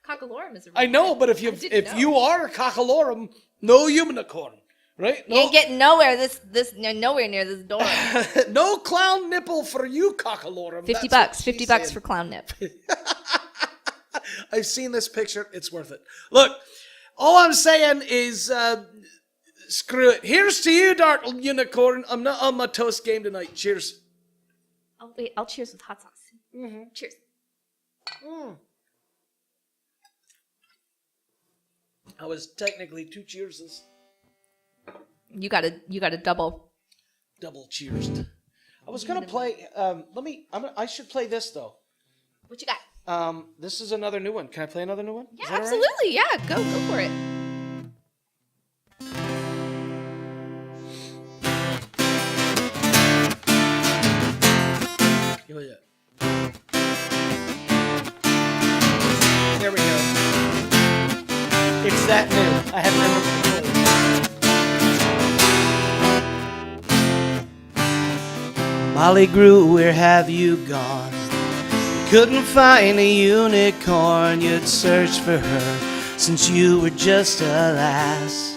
Cockalorum is a real I know, word. but I didn't know. you are a cockalorum, no unicorn, right? You ain't getting nowhere nowhere near this door. No clown nipple for you, cockalorum. $50. That's what $50 she's for clown nip. saying. I've seen this picture. It's worth it. Look, all I'm saying is screw it. Here's to you, Dark Unicorn. I'm not on my toast game tonight. Cheers. Oh wait, I'll cheers with hot sauce. Mm-hmm. Cheers. I was technically 2 cheerses. You got a double. Double cheersed. I was gonna play. I should play this though. What you got? This is another new one. Can I play another new one? Yeah, Is that all right? absolutely. Yeah, go for it. Oh, yeah. There we go. It's that new. I have never played. Molly Grew, where have you gone? Couldn't find a unicorn. You'd search for her since you were just a lass.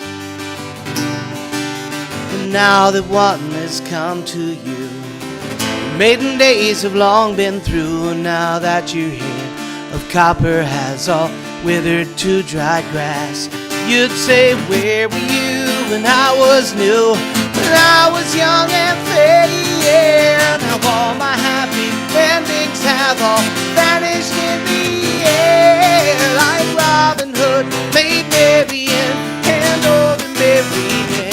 And now that one has come to you, maiden days have long been through. And now that your head of copper has all withered to dry grass, you'd say, where were you when I was new, when I was young and fair? Now all my happy endings have all vanished in the air. Like Robin Hood made Marian and all the merry men,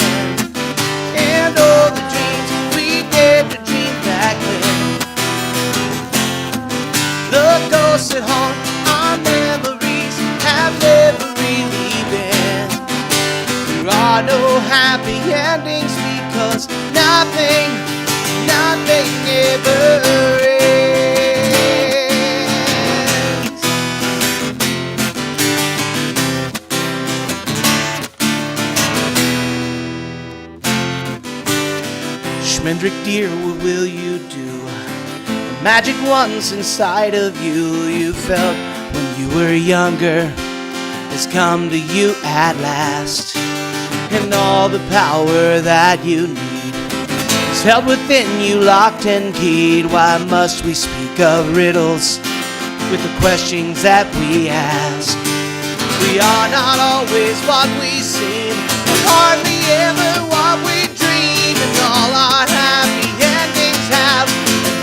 and all the dreams we dared to dream back then. The ghosts that haunt our memories have never really been. There are no happy endings because nothing ever ends. Schmendrick dear, what will you do? The magic once inside of you felt when you were younger has come to you at last. And all the power that you need is held within you, locked and keyed. Why must we speak of riddles with the questions that we ask? We are not always what we seem, and hardly ever what we dream. And all our happy endings have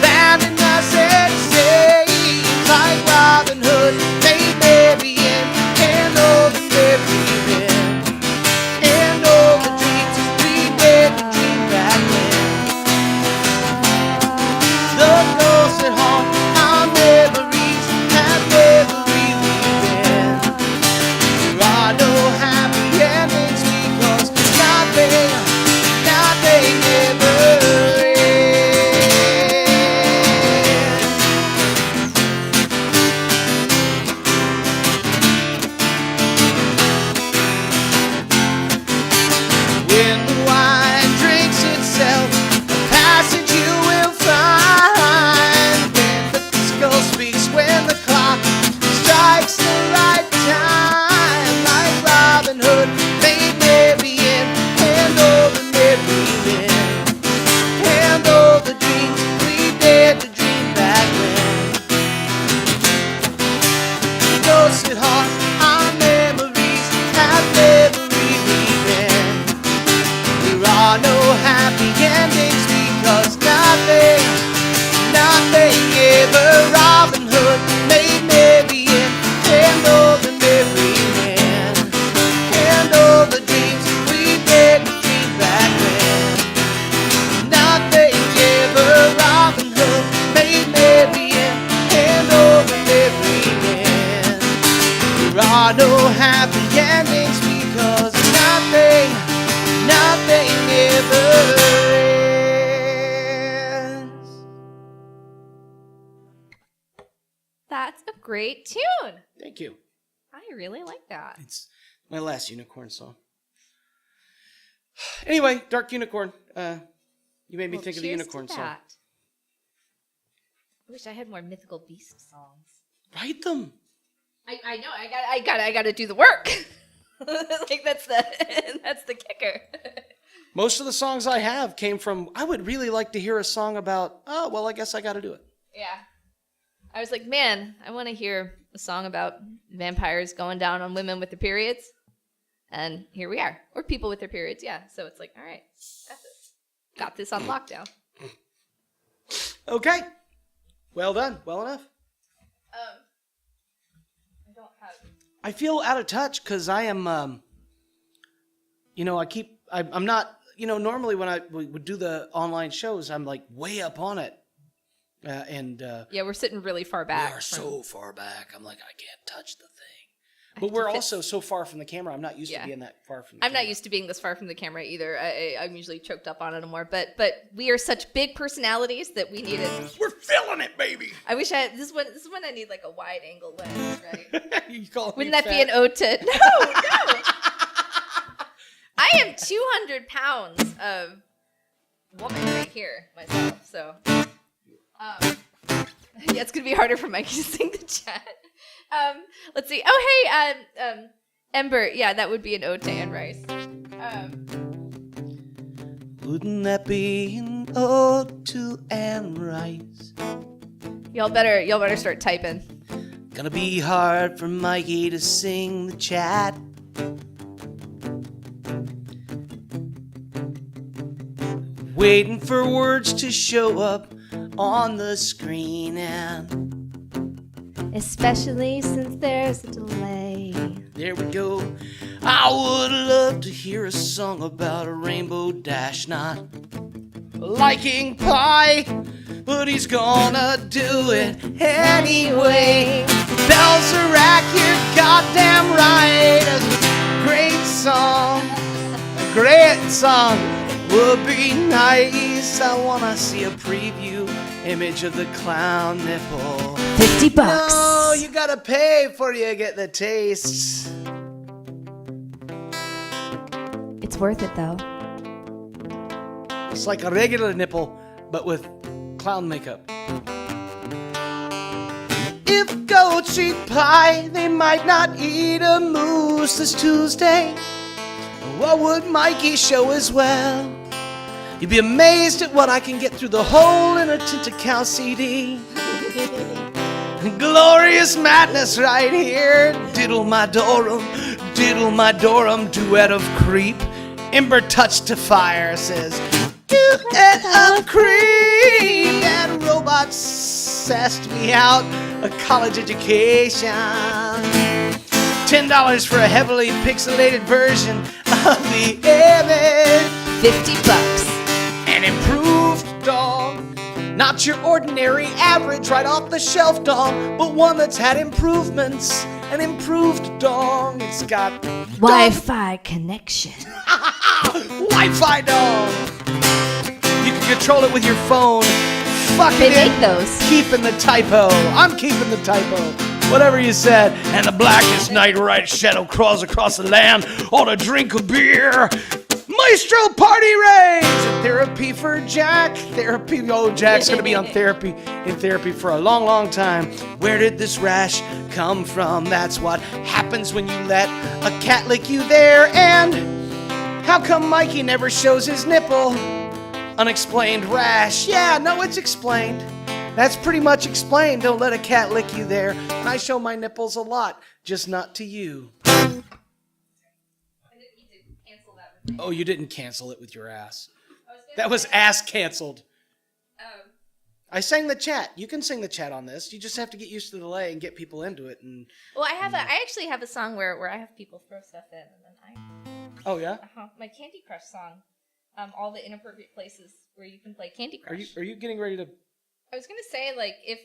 abandoned us, it seems. Like Robin Hood made Marian and all the merry men, and all the dreams we dared to dream back then. The ghosts that haunt our memories have never really been. There are no happy endings because nothing ever there are no happy endings because nothing ever ends. That's a great tune. Thank you. I really like that. It's my last unicorn song. Anyway, Dark Unicorn. You made me think of the cheers unicorn to song. that. I wish I had more mythical beast songs. Write them. I know. I got to do the work. Like that's the kicker. Most of the songs I have came from, I would really like to hear a song about, oh, well, I guess I got to do it. Yeah. I was like, man, I want to hear a song about vampires going down on women with their periods. And here we are. Or people with their periods, yeah. So it's like, all right, got this on lockdown. Okay. Well done. Well enough. I don't have... I feel out of touch because I am, I'm not, normally when I would do the online shows, I'm like way up on it. Yeah, we're sitting really far back. We are so far back. I'm like, I can't touch the thing. But we're also so far from the camera. I'm not used to being that far from the camera. I'm not used to being this far from the camera either. I'm usually choked up on it more. But we are such big personalities that we need it. We're feeling it, baby. I wish I had this one I need like a wide angle lens, right? Wouldn't that be an ode to? No. I am 200 pounds of woman right here myself. So, yeah, it's gonna be harder for Mikey to sing the chat. Let's see. Oh, hey, Ember. Yeah, that would be an ode to Anne Rice. Wouldn't that be an ode to Anne Rice? Y'all better start typing. Gonna be hard for Mikey to sing the chat. Waiting for words to show up on the screen and Especially since there's a delay. there we go. I would love to hear a song about a rainbow dash not liking pie, but he's gonna do it anyway. Belzerac, you're goddamn right. A great song would be nice. I wanna see a preview image of the clown nipple. $50. No, you gotta pay before you get the tastes. It's worth it though. It's like a regular nipple, but with clown makeup. If goats eat pie, they might not eat a moose this Tuesday. What would Mikey show as well? You'd be amazed at what I can get through the hole in a tinted cow CD. Glorious madness right here. Diddle my dorum, duet of creep. Ember touched to fire says, duet of creep. That robot sassed me out a college education. $10 for a heavily pixelated version of the image. $50. An improved dog. Not your ordinary average right off the shelf dog, but one that's had improvements. An improved dog. It's got Wi-Fi connection. Wi-Fi dog. You can control it with your phone. Fucking They make those. Keeping the typo. I'm keeping the typo. Whatever you said. And the blackest night right shadow crawls across the land on a drink of beer. Maestro Party Raves! Therapy for Jack. Therapy. Oh, Jack's gonna be in therapy for a long, long time. Where did this rash come from? That's what happens when you let a cat lick you there. And how come Mikey never shows his nipple? Unexplained rash. Yeah, no, it's explained. That's pretty much explained. Don't let a cat lick you there. And I show my nipples a lot, just not to you. Oh, you didn't cancel it with your ass. That was ass canceled. I sang the chat. You can sing the chat on this. You just have to get used to the delay and get people into it. And Well, I actually have a song where I have people throw stuff in, and then oh yeah, my Candy Crush song, all the inappropriate places where you can play Candy Crush. are you getting ready to? I was gonna say like if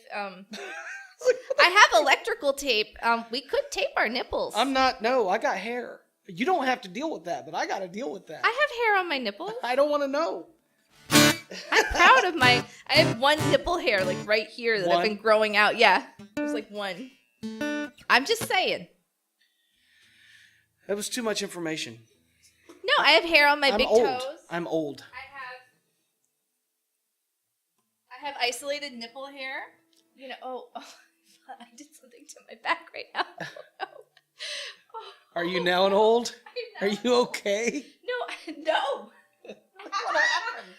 I have electrical tape. We could tape our nipples. No, I got hair. You don't have to deal with that, but I got to deal with that. I have hair on my nipples. I don't want to know. I'm proud of I have one nipple hair, like right here, that I've been growing out. Yeah, there's like one. I'm just saying. That was too much information. No, I have hair on my big toes. I'm old. I have isolated nipple hair. You know, I did something to my back right now. Are you now an old? Are you okay? No. What happened?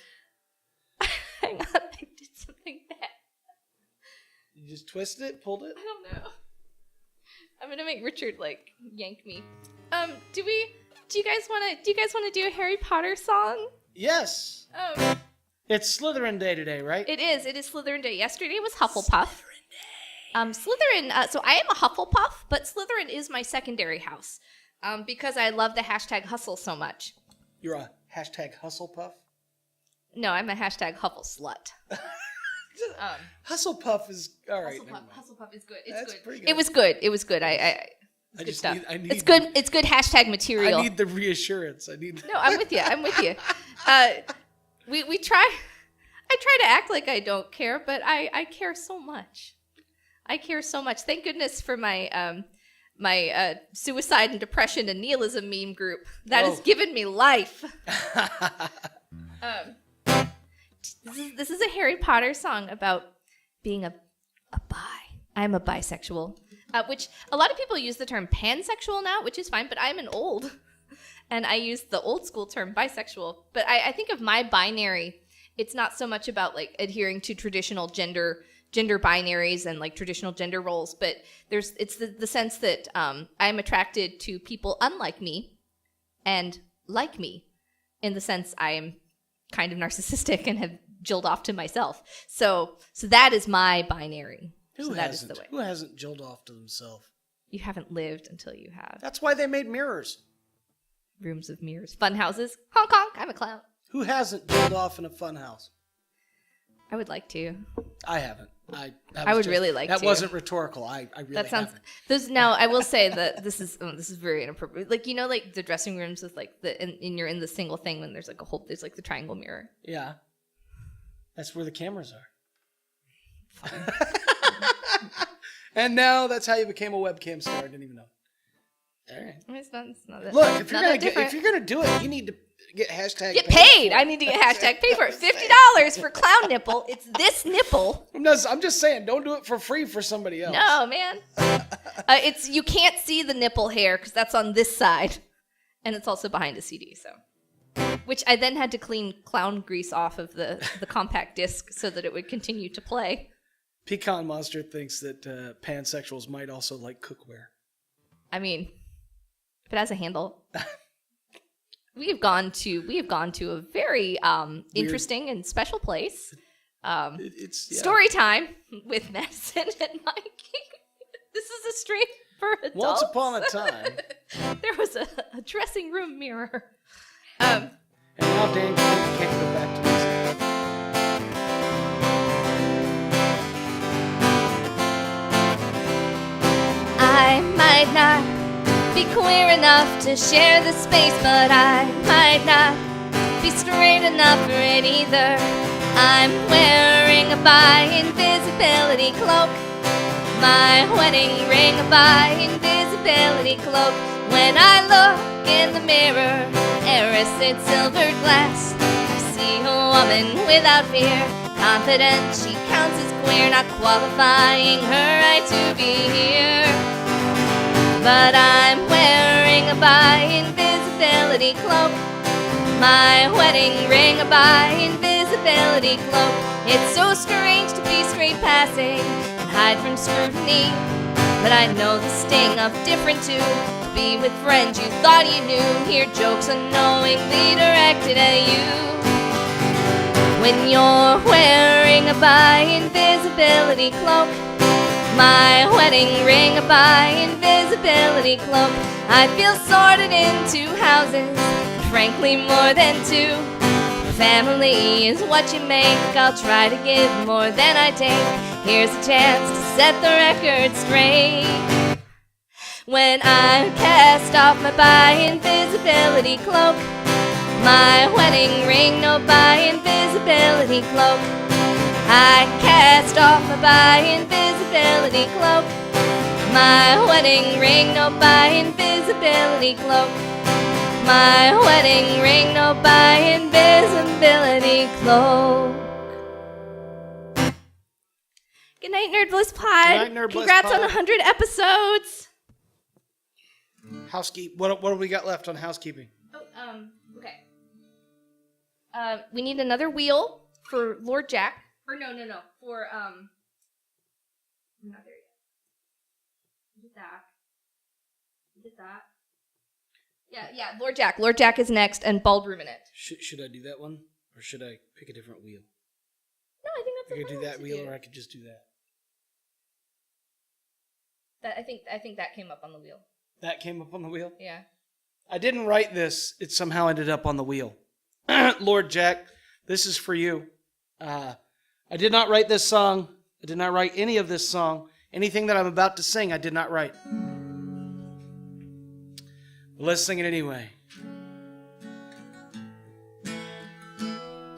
Hang on, I did something bad. You just twisted it, pulled it? I don't know. I'm gonna make Richard yank me. Do you guys wanna do a Harry Potter song? Yes. It's Slytherin Day today, right? It is Slytherin Day. Yesterday was Hufflepuff. Slytherin, so I am a Hufflepuff, but Slytherin is my secondary house. Because I love the hashtag hustle so much. You're a hashtag hustlepuff? No, I'm a hashtag huffle slut. Hustlepuff is all right. Hufflepuff is good. That's good. pretty good. It was good. It's good stuff. It's good. It's good hashtag material. I need the reassurance. No, I'm with you. We try. I try to act like I don't care, but I care so much. Thank goodness for my my suicide and depression and nihilism meme group that has given me life. This is a Harry Potter song about being a bi. I'm a bisexual, which a lot of people use the term pansexual now, which is fine, but I'm an old, and I use the old school term bisexual. But I think of my binary, it's not so much about adhering to traditional gender binaries and traditional gender roles, but it's the sense that I'm attracted to people unlike me and like me, in the sense I am kind of narcissistic and have jilled off to myself. So that is my binary. Who that is the way. Who hasn't jilled off to themselves? You haven't lived until you have. That's why they made mirrors. Rooms of mirrors. Fun houses. Honk honk, I'm a clown. Who hasn't jilled off in a fun house? I would like to. I haven't. I would really like to. That wasn't rhetorical. I really that sounds. haven't. Now I will say that this is very inappropriate. The dressing rooms with and you're in the single thing when there's there's the triangle mirror. Yeah, that's where the cameras are. And now that's how you became a webcam star. I didn't even know. All right. It's not that. Look, if you're gonna do it, you need to get hashtag get paid. I need to get hashtag paid for it. $50 for clown nipple. It's this nipple. I'm just saying, don't do it for free for somebody else. No, man. You can't see the nipple hair because that's on this side, and it's also behind a CD. So, which I then had to clean clown grease off of the compact disc so that it would continue to play. Pecan Monster thinks that pansexuals might also like cookware. I mean, if it has a handle. We have gone to a very interesting and special place. Story time with Madison and Mikey. This is a stream for adults. Once upon a time, there was a dressing room mirror. And now Dan can't go back to his. I might not be queer enough to share the space, but I might not be straight enough for it either. I'm wearing a bi-invisibility cloak, my wedding ring, a bi-invisibility cloak. When I look in the mirror, irised silver glass, I see a woman without fear, confident she counts as queer, not qualifying her right to be here. But I'm wearing a bi-invisibility cloak, my wedding ring, a bi-invisibility cloak. It's so strange to be straight passing and hide from scrutiny, but I know the sting of different too. To be with friends you thought you knew, hear jokes unknowingly directed at you. When you're wearing a bi-invisibility cloak, my wedding ring, a bi-invisibility cloak, I feel sorted into houses, frankly more than two. Family is what you make, I'll try to give more than I take. Here's a chance to set the record straight. When I cast off my by-invisibility cloak, my wedding ring, no by-invisibility cloak. I cast off my by-invisibility cloak, my wedding ring, no by-invisibility cloak. My wedding ring, no by-invisibility cloak. Good night, Nerd Bliss Pod. Good night, Nerd Bliss Congrats Pod. on 100 episodes. What do we got left on housekeeping? Oh, okay. We need another wheel for Lord Jack. Or no. For, I'm not there yet. Did that. Yeah, Lord Jack. Lord Jack is next, and Bald Ruminant. Should I do that one? Or should I pick a different wheel? No, I think that's I could what do I that want wheel, to do. or I could just do that. I think that came up on the wheel. That came up on the wheel? Yeah. I didn't write this. It somehow ended up on the wheel. Lord Jack, this is for you. I did not write this song. I did not write any of this song. Anything that I'm about to sing, I did not write. But let's sing it anyway.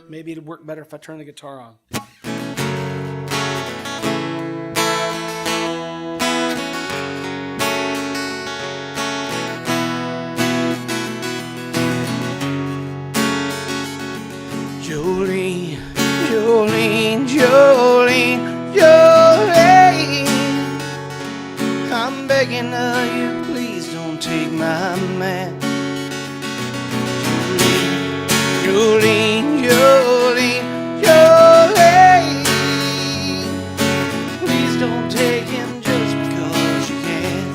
Maybe it'd work better if I turn the guitar on. Jolene, Jolene, Jolene, Jolene, I'm begging of you, please don't take my man. Jolene, Jolene, Jolene, please don't take him just because you can.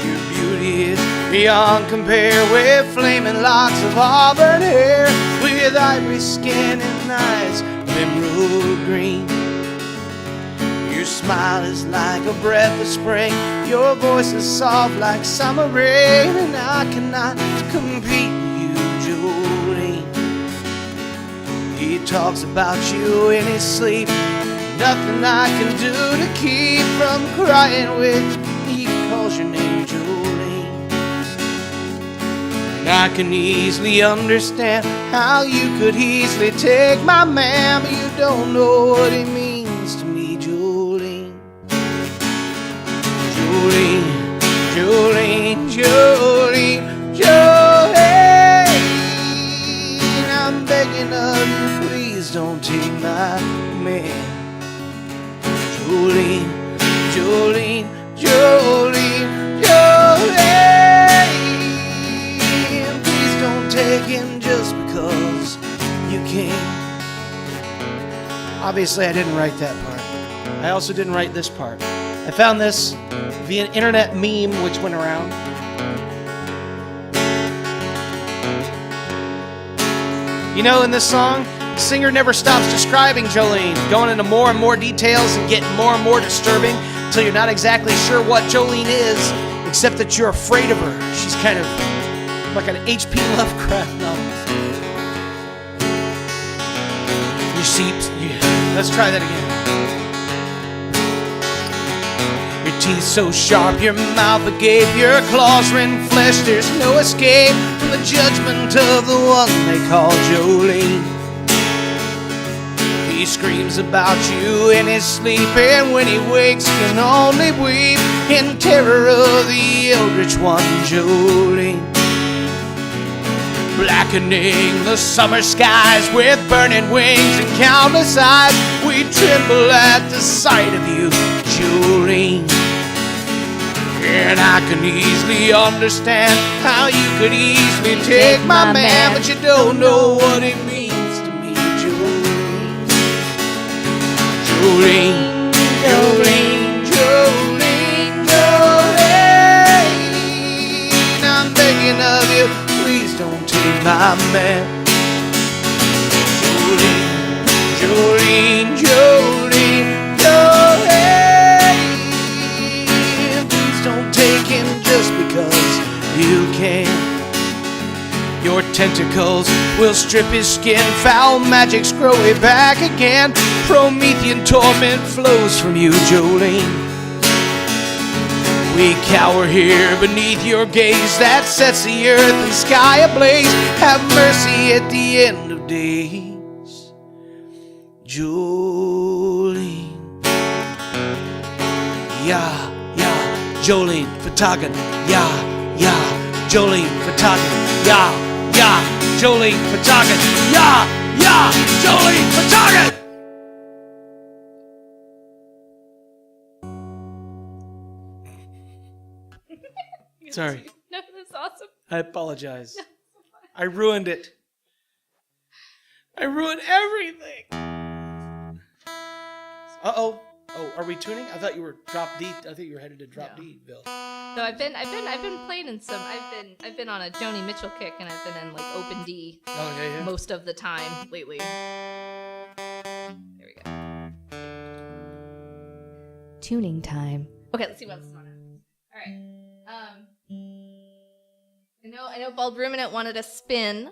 Your beauty is beyond compare, with flaming locks of auburn hair, with ivory skin and eyes of emerald green. Your smile is like a breath of spring, your voice is soft like summer rain, and I cannot compete with you, Jolene. He talks about you in his sleep, nothing I can do to keep from crying with you. He calls your name, Jolene. And I can easily understand how you could easily take my man, but you don't know what he means to me, Jolene. Jolene, Jolene, Jolene, Jolene, I'm begging of you, please don't take my man. Jolene, Jolene, Jolene, Jolene, please don't take him just because you can. Obviously, I didn't write that part. I also didn't write this part. I found this via an internet meme which went around. You know, in this song, the singer never stops describing Jolene, going into more and more details and getting more and more disturbing until you're not exactly sure what Jolene is, except that you're afraid of her. She's kind of like an H.P. Lovecraft novel. Let's try that again. Your teeth so sharp, your mouth agape, your claws rend flesh, there's no escape from the judgment of the one they call Jolene. He screams about you in his sleep, and when he wakes can only weep in terror of the eldritch one, Jolene. Blackening the summer skies with burning wings and countless eyes, we tremble at the sight of you, Jolene. And I can easily understand how you could easily take my man, but you don't know what it means to me, Jolene. Jolene, Jolene, Jolene, Jolene, I'm begging of you, please don't take my man. Jolene, Jolene, Jolene, Jolene, please don't take him just because you can. Your tentacles will strip his skin. Foul magics grow it back again. Promethean torment flows from you, Jolene. We cower here beneath your gaze that sets the earth and sky ablaze. Have mercy at the end of days, Jolene. Yeah, yeah, Jolene Fatagan. Yeah, yeah, Jolene Fatagan. Yeah, yeah, Jolene Fatagan. Yeah, yeah, Jolene Fatagan. Sorry. No, that's awesome. I apologize. I ruined it. I ruined everything. Uh-oh. Oh, are we tuning? I thought you were drop D. I think you were headed to drop D, Bill. No, I've been playing in some. I've been on a Joni Mitchell kick, and I've been in like open D. Oh yeah. Most of the time lately. There we go. Tuning time. Okay, let's see what else is on it. All right. I know. Bald Ruminant wanted a spin.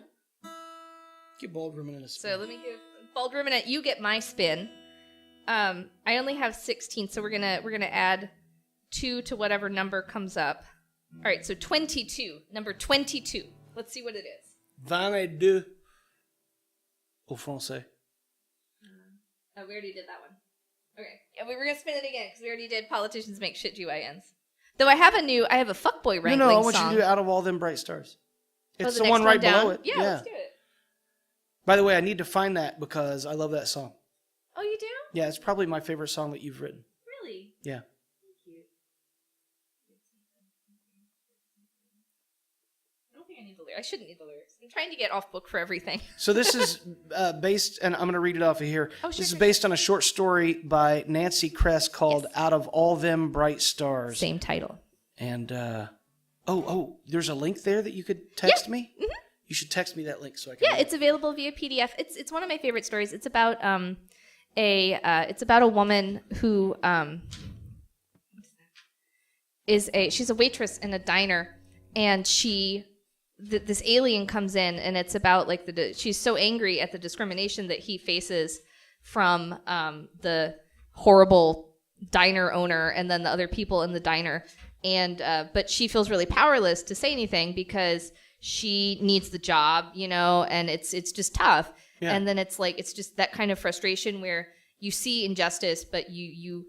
Give Bald Ruminant a spin. So let me give Bald Ruminant. You get my spin. I only have 16, so we're gonna add 2 to whatever number comes up. All right, so 22, number 22. Let's see what it is. 22 au français. Oh, we already did that one. Okay, yeah, we were gonna spin it again because we already did politicians make shit GINs. Though I have a fuckboy wrangling No, I want song. you to do Out of All Them Bright Stars. It's the the one next right one down? below it. Yeah, let's do it. By the way, I need to find that because I love that song. Oh, you do? Yeah, it's probably my favorite song that you've written. Really? Yeah. Thank you. I don't think I need the lyrics. I shouldn't need the lyrics. I'm trying to get off book for everything. So this is based, and I'm going to read it off of here. Oh, sure, this is sure, based on a short story by Nancy Kress called Out of All Them Bright Stars. Same title. And, there's a link there that you could text me? Mm-hmm. You should text me that link so I can. Yeah, it's available via PDF. It's one of my favorite stories. It's about a woman who she's a waitress in a diner, and this alien comes in, and it's about like she's so angry at the discrimination that he faces from the horrible diner owner and then the other people in the diner, and but she feels really powerless to say anything because she needs the job, and it's just tough. Yeah. And then it's just that kind of frustration where you see injustice, but you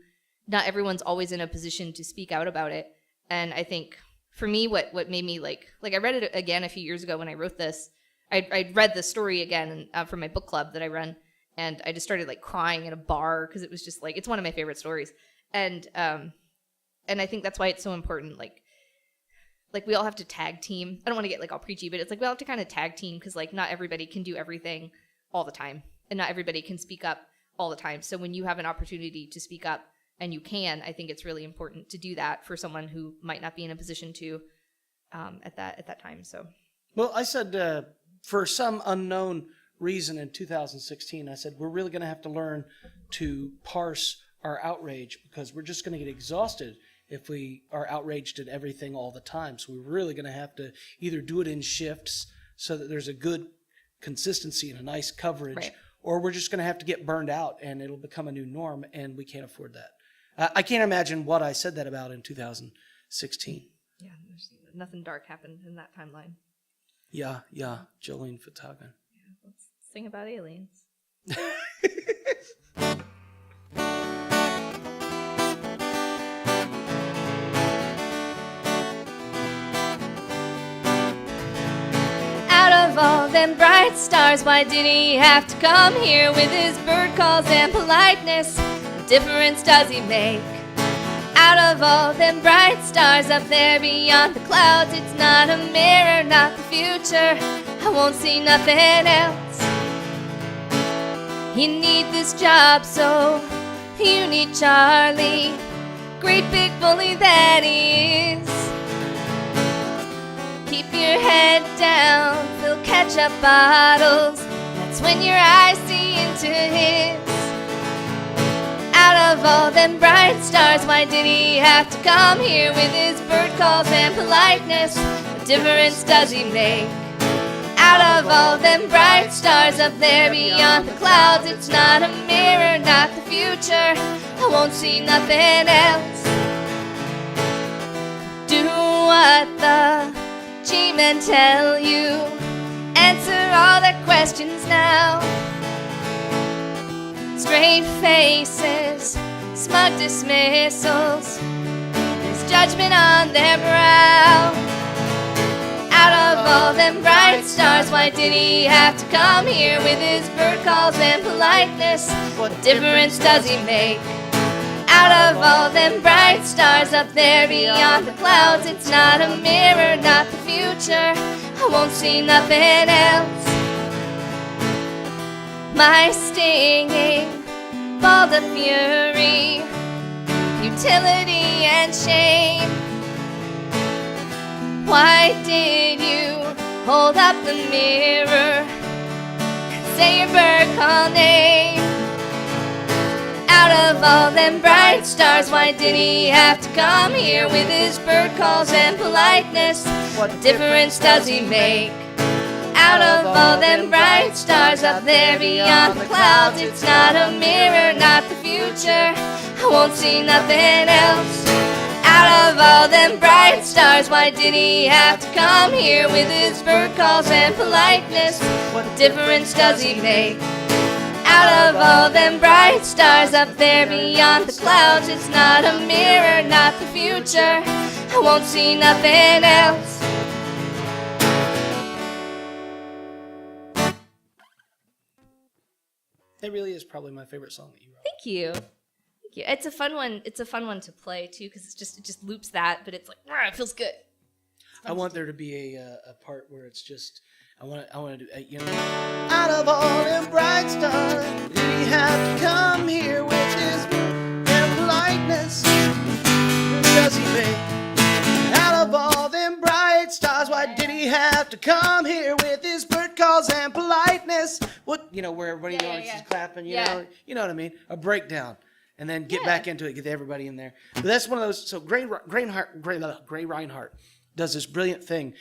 not everyone's always in a position to speak out about it. And I think for me, what made me like I read it again a few years ago when I wrote this. I read the story again for my book club that I run, and I just started like crying in a bar because it was just like it's one of my favorite stories. And I think that's why it's so important. Like we all have to tag team. I don't want to get like all preachy, but it's like we all have to kind of tag team because like not everybody can do everything all the time, and not everybody can speak up all the time. So when you have an opportunity to speak up and you can, I think it's really important to do that for someone who might not be in a position to at that time. So, well, I said for some unknown reason in 2016, I said we're really going to have to learn to parse our outrage because we're just going to get exhausted if we are outraged at everything all the time. So we're really going to have to either do it in shifts so that there's a good consistency and a nice coverage, right, or we're just going to have to get burned out and it'll become a new norm, and we can't afford that. I can't imagine what I said that about in 2016. Yeah, nothing dark happened in that timeline. Yeah, Jolene Fatagan. Yeah, let's sing about aliens. Out of all them bright stars, why did he have to come here with his bird calls and politeness? What difference does he make? Out of all them bright stars up there beyond the clouds, it's not a mirror, not the future. I won't see nothing else. You need this job, so you need Charlie, great big bully that he is. Keep your head down, fill ketchup bottles, that's when your eyes see into his. Out of all them bright stars, why did he have to come here with his bird calls and politeness? What difference does he make? Out of all them bright stars up there beyond the clouds, it's not a mirror, not the future. I won't see nothing else. Do what the G-men tell you. Answer all their questions now. Straight faces, smug dismissals, there's judgment on their brow. Out of all them bright stars, why did he have to come here with his bird calls and politeness? What difference does he make? Out of all them bright stars up there beyond the clouds, it's not a mirror, not the future. I won't see nothing else. My stinging ball of fury, futility and shame. Why did you hold up the mirror and say your bird call name? Out of all them bright stars, why did he have to come here with his bird calls and politeness? What difference does he make? Out of all them bright stars up there beyond the clouds, it's not a mirror, not the future. I won't see nothing else. Out of all them bright stars, why did he have to come here with his bird calls and politeness? What difference does he make? Out of all them bright stars up there beyond the clouds, it's not a mirror, not the future. I won't see nothing else. It really is probably my favorite song that you wrote. Thank you. Thank you. It's a fun one. It's a fun one to play too, because it just loops that, but it's like, it feels good. I want there to be a part where it's just, I want to do, you know. Out of all them bright stars, did he have to come here with his and politeness? Does he make? Out of all them bright stars, why did he have to come here with his bird calls and politeness? What, you know, where everybody is clapping, you know what I mean? A breakdown. And then get back into it, get everybody in there. But that's one of those. So Gray Reinhardt does this brilliant thing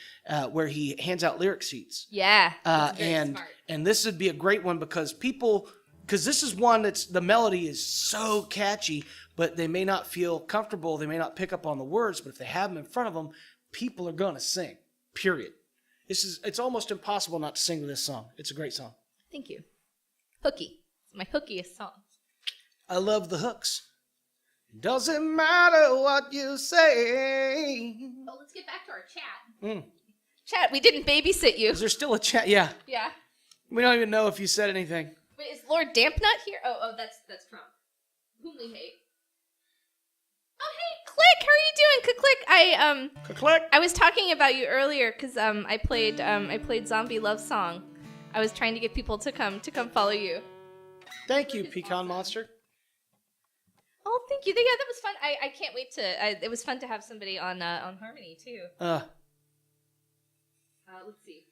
where he hands out lyric sheets. Yeah, smart. And this would be a great one because this is one that's the melody is so catchy, but they may not feel comfortable. They may not pick up on the words, but if they have them in front of them, people are gonna sing. Period. It's almost impossible not to sing to this song. It's a great song. Thank you. Hooky. It's my hookiest song. I love the hooks. Doesn't matter what you say. Oh, let's get back to our chat. Chat, we didn't babysit you. Is there still a chat? Yeah. Yeah. We don't even know if you said anything. Wait, is Lord Dampnut here? Oh, that's Trump. Whom we hate. Oh, hey, Click, how are you doing? Click. Click. I was talking about you earlier because I played Zombie Love Song. I was trying to get people to come follow you. Thank you, Pecan Monster. Oh, thank you. Yeah, that was fun. I can't wait to. It was fun to have somebody on Harmony too. Let's see.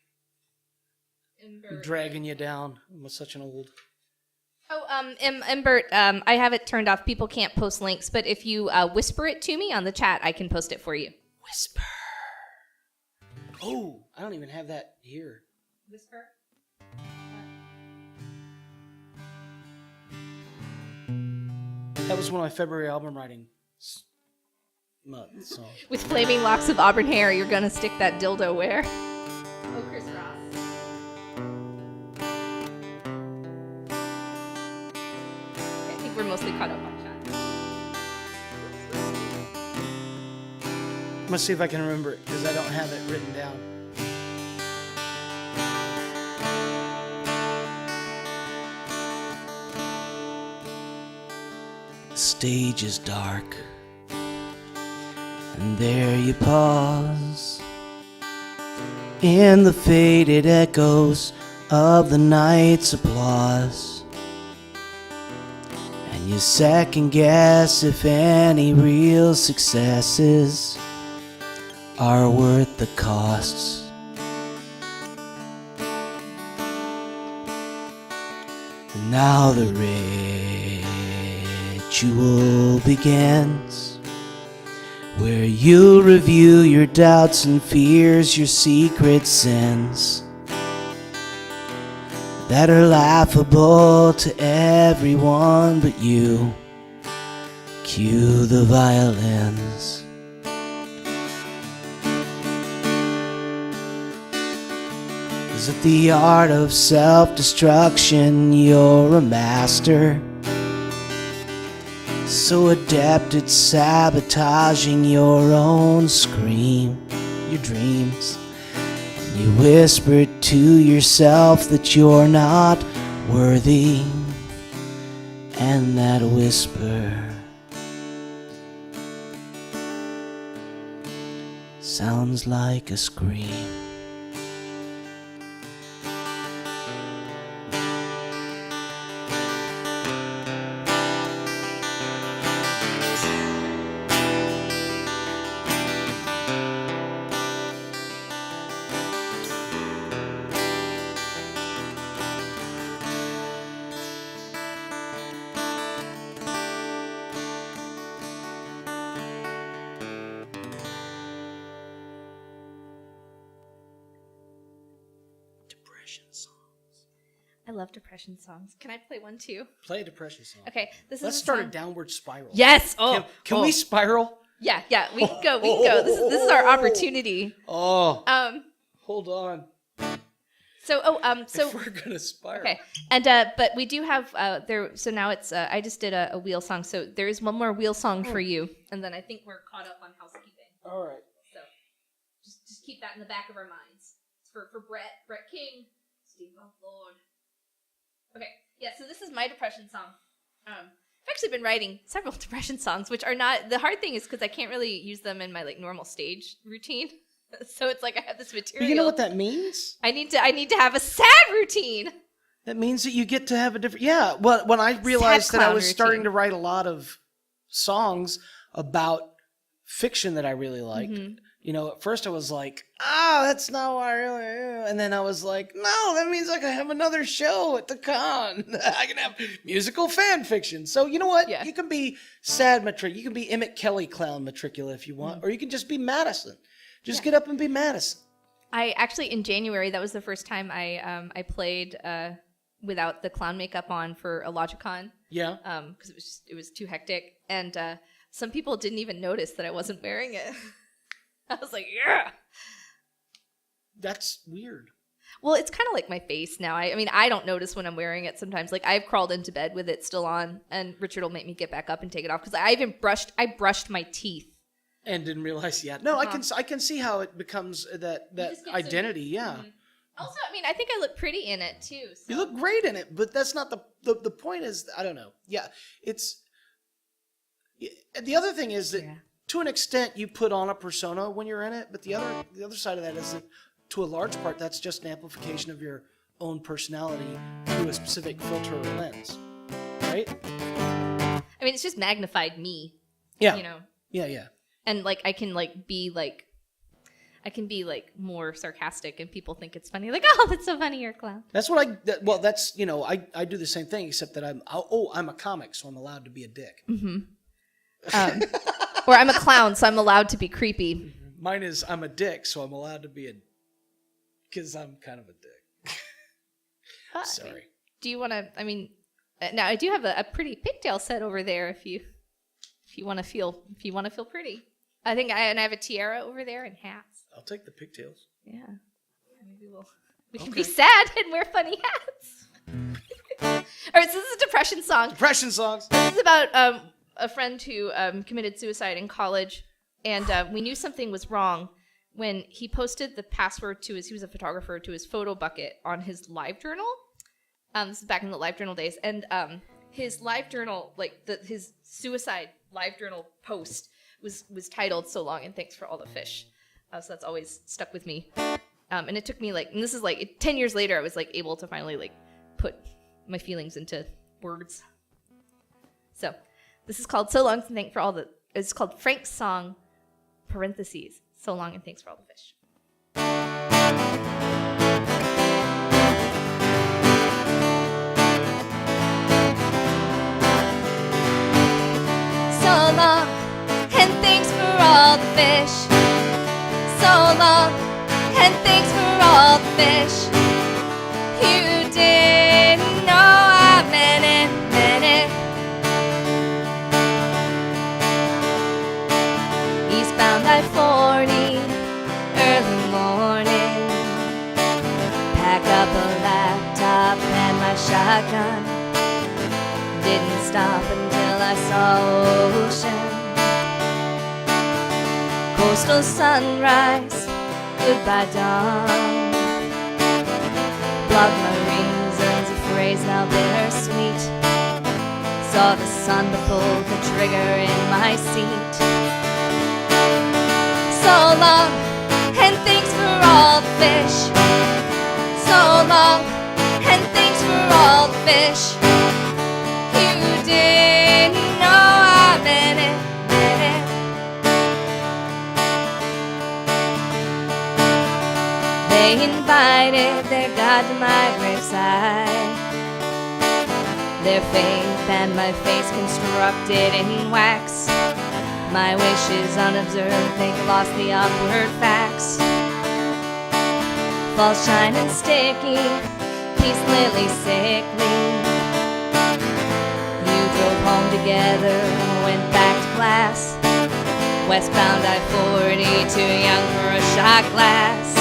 I'm dragging you down. I'm such an old. Oh, Embert, I have it turned off. People can't post links, but if you whisper it to me on the chat, I can post it for you. Whisper. Oh, I don't even have that here. Whisper. That was one of my February album writing months. So. With flaming locks of auburn hair, you're gonna stick that dildo where? Oh, Chris Ross. Okay, I think we're mostly caught up on chat. I'm gonna see if I can remember it because I don't have it written down. The stage is dark, and there you pause in the faded echoes of the night's applause, and you second guess if any real successes are worth the costs. And now the ritual begins, where you review your doubts and fears, your secret sins. that are laughable to everyone but you. Cue the violins. Is it the art of self-destruction? You're a master, so adept at sabotaging your own scream, your dreams. You whisper to yourself that you're not worthy, and that whisper sounds like a scream. Depression songs. I love depression songs. Can I play one too? Play a depression song. Okay, this Let's is start song. a downward spiral. Yes. Oh, Can we spiral? Yeah, we can go. We can go. This is our opportunity. Oh. Hold on. So If we're gonna spiral. okay, and but we do have there. So now it's I just did a wheel song. So there is one more wheel song for you, and then I think we're caught up on housekeeping. All right. So just keep that in the back of our minds. It's for Brett King, Steve Lord. Okay, yeah. So this is my depression song. I've actually been writing several depression songs, which are not the hard thing is because I can't really use them in my like normal stage routine. So it's like I have this material. But you know what that means? I need to have a sad routine. That means that you get to have a different. Yeah. Well, when I realized that I clown was routine. starting to write a lot of songs about fiction that I really liked, Mm-hmm. you know, at first I was like, that's not what I really do. And then I was like, no, that means I can have another show at the con. I can have musical fan fiction. So you know what? Yeah. You can be sad Matricula. You can be Emmett Kelly clown Matricula if you want, or you can just be Madison. Just get up and be Madison. I actually in January that was the first time I played without the clown makeup on for a Logicon. Yeah. Because it was too hectic, and some people didn't even notice that I wasn't wearing it. I was like, yeah. That's weird. Well, it's kind of like my face now. I mean, I don't notice when I'm wearing it sometimes. Like I've crawled into bed with it still on, and Richard will make me get back up and take it off because I brushed my teeth. And didn't realize yet. No, I can see how it becomes that just get identity. Yeah. Mm-hmm. Also, I mean, I think I look pretty in it too. So. You look great in it, but that's not the point. Is I don't know. Yeah, the other thing is that to an extent you put on a persona when you're in it, but the other side of that is that to a large part that's just an amplification of your own personality through a specific filter or lens, right? I mean, it's just magnified me. Yeah. You know. Yeah. And like I can be like more sarcastic and people think it's funny. Like, oh, that's so funny, you're a clown. That's what that's I do the same thing except that I'm a comic, so I'm allowed to be a dick. Mm-hmm. Or I'm a clown, so I'm allowed to be creepy. Mine is I'm a dick, so I'm allowed to be because I'm kind of a dick. Sorry. Do you want to? I mean, now I do have a pretty pigtail set over there. If you want to feel pretty. I think I have a tiara over there and hats. I'll take the pigtails. Yeah, maybe we can be sad and wear funny hats. All right, so this is a depression song. Depression songs. This is about a friend who committed suicide in college, and we knew something was wrong when he posted the password to he was a photographer, to his photo bucket on his live journal. This is back in the live journal days, and his live journal, his suicide live journal post was titled "So Long and Thanks for All the Fish." So that's always stuck with me. And it took me and this is 10 years later, I was able to finally put my feelings into words. So this is called "So Long and Thanks for All the." It's called Frank's song, parentheses, "So Long and Thanks for All the Fish." So long, and thanks for all the fish. So long, and thanks for all the fish you did. ocean. Coastal sunrise, goodbye dawn. Blocked my reasons, a phrase now bittersweet. Saw the sun but pulled the trigger in my seat. So long, and thanks for all the fish. So long, and thanks for all the fish. You didn't know I meant it, meant it. They invited their God to my graveside. Their faith and my face constructed in wax. My wishes unobserved, they lost the awkward facts. Falls shining sticky, peace lily sickly. You drove home together, went back to class. Westbound I-40, too young for a shot glass.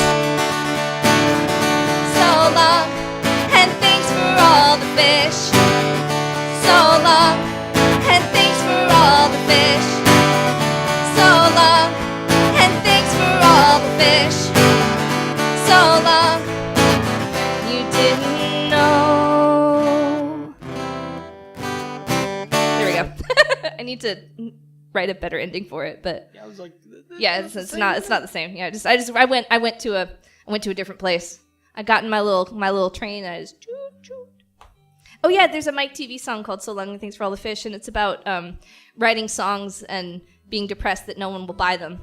So long, and thanks for all the fish. So long, and thanks for all the fish. So long, and thanks for all the fish. So long, you didn't know. There we go. I need to write a better ending for it, but Yeah, I was like, yeah, it's not the same. Yeah, I went to a different place. I got in my little train and I just choo choo. Oh yeah, there's a Mike TV song called "So Long and Thanks for All the Fish," and it's about writing songs and being depressed that no one will buy them,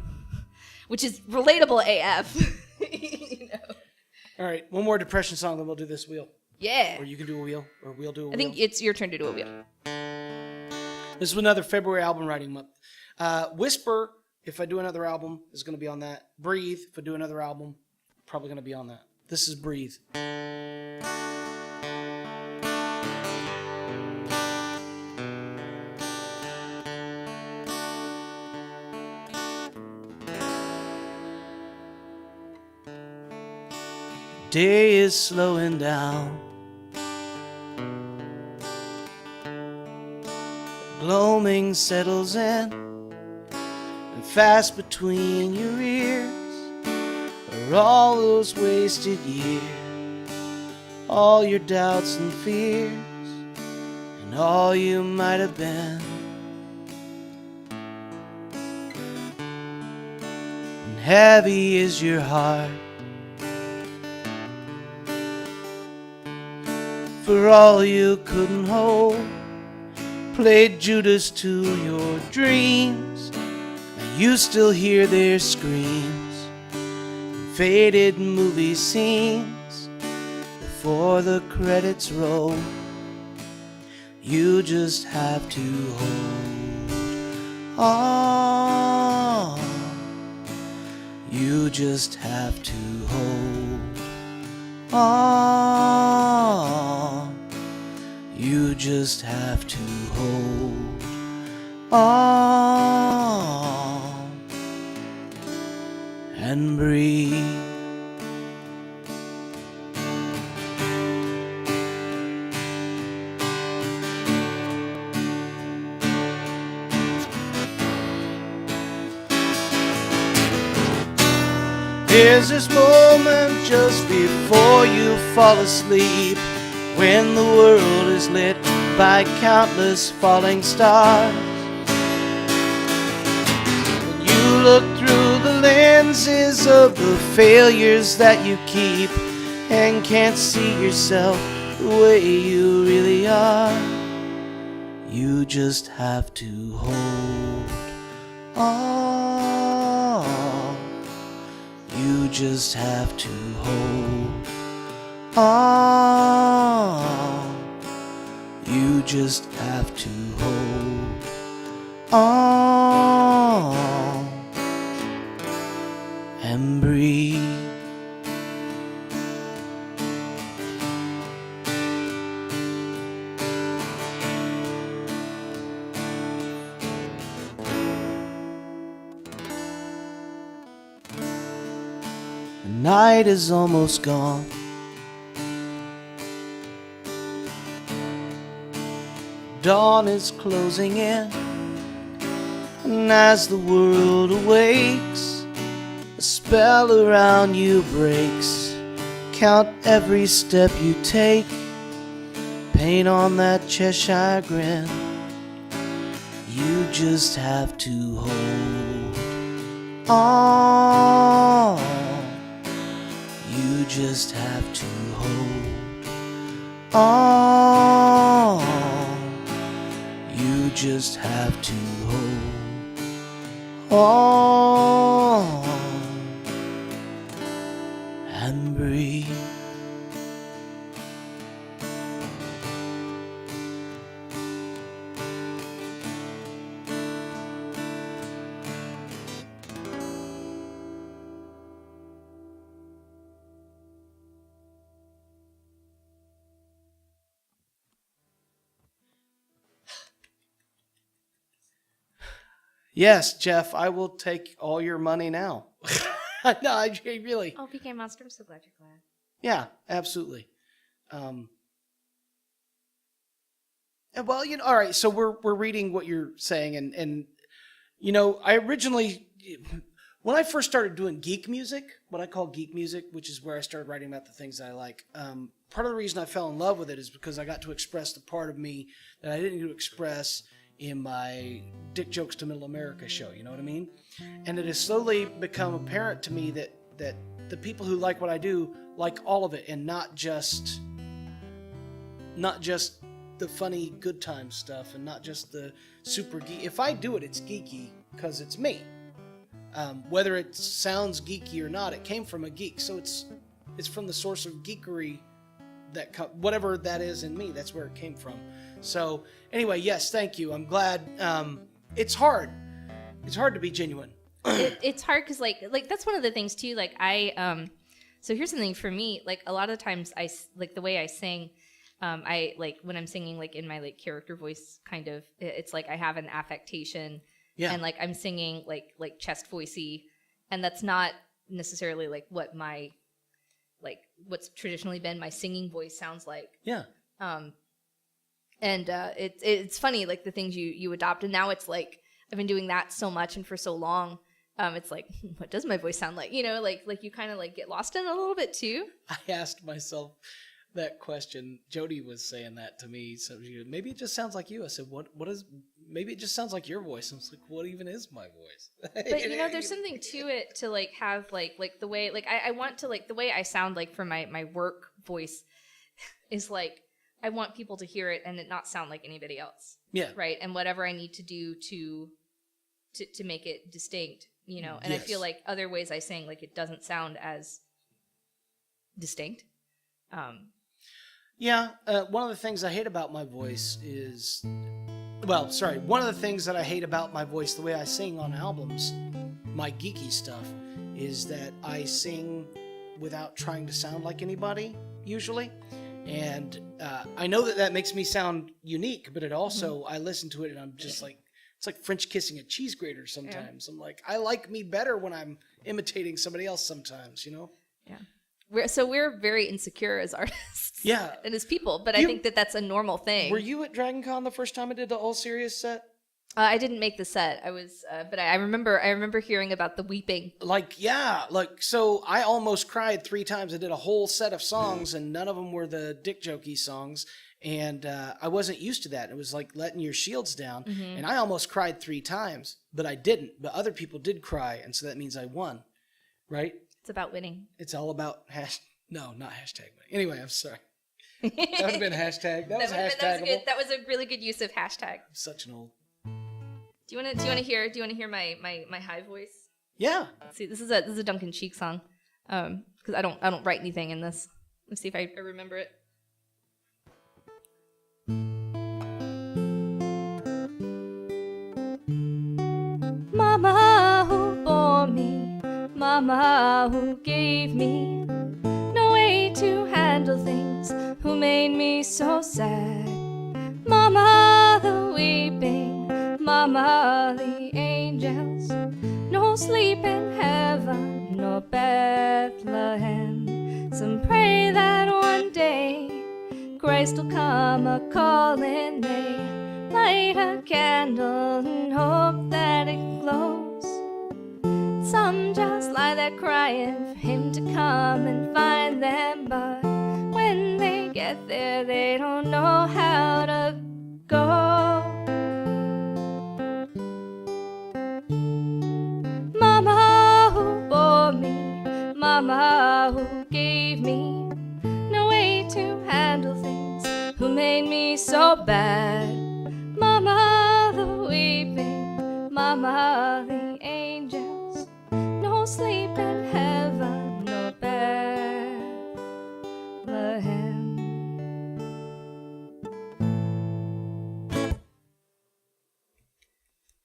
which is relatable AF. You know? all right, one more depression song, then we'll do this wheel. Yeah. Or you can do a wheel, or we'll do a wheel. I think it's your turn to do a wheel. This is another February album writing month. Whisper, if I do another album, is going to be on that. Breathe, if I do another album, probably going to be on that. This is Breathe. Day is slowing down. Gloaming settles in, and fast between your ears are all those wasted years, all your doubts and fears, and all you might have been. And heavy is your heart for all you couldn't hold, played Judas to your dreams. Now you still hear their screams in faded movie scenes before the credits roll. You just have to hold on. You just have to hold on. You just have to hold on and breathe. There's this moment just before you fall asleep, when the world is lit by countless falling stars. When you look through the lenses of the failures that you keep and can't see yourself the way you really are, you just have to hold on. You just have to hold on. You just have to hold on and breathe. The night is almost gone. Dawn is closing in. And as the world awakes, a spell around you breaks. Count every step you take, paint on that Cheshire grin. You just have to hold on. You just have to hold on. You just have to hold on and breathe. Yes, Jeff, I will take all your money now. No, I really. Oh, PK Monster, I'm so glad you're glad. Yeah, absolutely. Well, all right. So we're reading what you're saying, and I originally, when I first started doing geek music, what I call geek music, which is where I started writing about the things that I like. Part of the reason I fell in love with it is because I got to express the part of me that I didn't get to express in my Dick Jokes to Middle America show, you know what I mean? And it has slowly become apparent to me that the people who like what I do like all of it, and not just the funny good time stuff, and not just the super geek. If I do it, it's geeky because it's me. Whether it sounds geeky or not, it came from a geek, so it's from the source of geekery whatever that is in me. That's where it came from. So anyway, yes, thank you. I'm glad. It's hard. It's hard to be genuine. It's hard because like that's one of the things too. Like so here's something for me. Like a lot of times I like the way I sing. I like when I'm singing like in my like character voice, kind of. It's like I have an affectation, and like I'm singing like chest voicey, and that's not necessarily like what my what's traditionally been my singing voice sounds like. Yeah. And it's funny, like the things you adopt, and now it's like I've been doing that so much and for so long. It's like, what does my voice sound like? Like you kind of like get lost in it a little bit too. I asked myself that question. Jody was saying that to me. So maybe it just sounds like you. I said, what is? Maybe it just sounds like your voice. I was like, what even is my voice? But there's something to it to like have like the way like I want to like the way I sound like for my work voice is like. I want people to hear it and it not sound like anybody else. Yeah. Right. And whatever I need to do to make it distinct, And yes. I feel like other ways I sing, like it doesn't sound as distinct. Yeah. One of the things I hate about my voice is, one of the things that I hate about my voice, the way I sing on albums, my geeky stuff, is that I sing without trying to sound like anybody, usually. And I know that makes me sound unique, but it also, I listen to it and I'm just like, it's like French kissing a cheese grater sometimes. Yeah. I'm like, I like me better when I'm imitating somebody else sometimes, Yeah. We're very insecure as artists. Yeah. And as people, but I think that's a normal thing. Were you at Dragon Con the first time I did the all serious set? I didn't make the set. I was, but I remember hearing about the weeping. So I almost cried 3 times. I did a whole set of songs, and none of them were the dick jokey songs. And I wasn't used to that. It was like letting your shields down. Mm-hmm. And I almost cried 3 times, but I didn't. But other people did cry, and so that means I won, right? It's about winning. It's all about no, not hashtag winning. Anyway, I'm sorry. That would have been hashtag. That was hashtagable. That was a really good use of hashtag. I'm such an old. Do you want to hear my high voice? Yeah. Let's see, this is a Duncan Cheek song, because I don't write anything in this. Let's see if I remember it. Mama who bore me, Mama who gave me no way to handle things, who made me so sad. Mama the weeping. Mama, the angels, no sleep in heaven, nor Bethlehem. Some pray that one day Christ will come a-calling me. light a candle and hope that it glows. Some just lie there crying for him to come and find them, but when they get there, they don't know how to go. Mama who bore me, Mama who gave me no way to handle things, who made me so bad. Mama the weeping, Mama the angels, no sleep in heaven, no Bethlehem.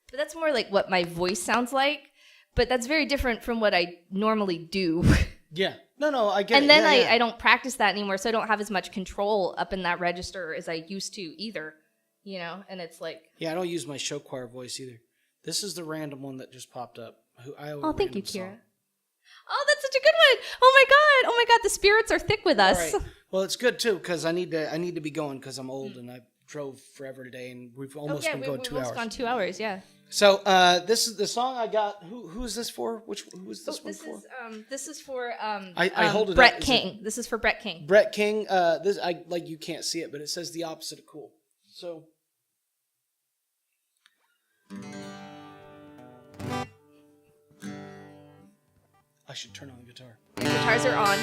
But that's more like what my voice sounds like, but that's very different from what I normally do. Yeah. No, I get it. And then Yeah. I don't practice that anymore, so I don't have as much control up in that register as I used to either, you know? And it's like... Yeah, I don't use my show choir voice either. This is the random one that just popped up. Oh, thank you, Kira. Oh, that's such a good one. Oh my god, the spirits are thick with us. All right. Well, it's good too, because I need to be going because I'm old and I drove forever today and we've almost been going 2 hours. We've gone 2 hours, yeah. So this is the song I got. Who is this for? Who is this one for? This is for I hold it Brett up. King. This is for Brett King. Brett King. This you can't see it, but it says the opposite of cool. So. I should turn on the guitar. The guitars are on.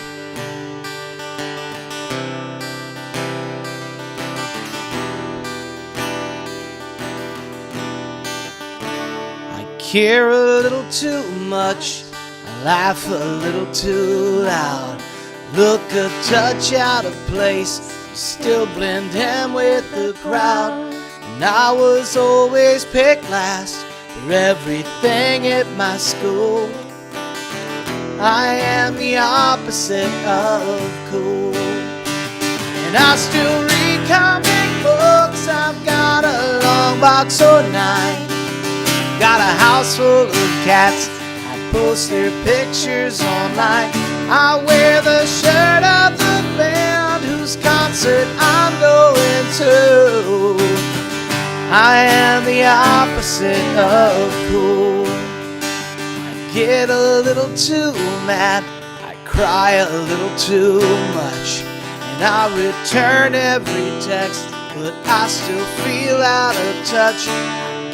I care a little too much, I laugh a little too loud, look a touch out of place, still blend in with the crowd. And I was always picked last for everything at my school. I am the opposite of cool. And I still read comic books, I've got a long box or 9. Got a house full of cats, I post their pictures online. I wear the shirt of the band whose concert I'm going to. I am the opposite of cool. I get a little too mad, I cry a little too much, and I return every text, but I still feel out of touch.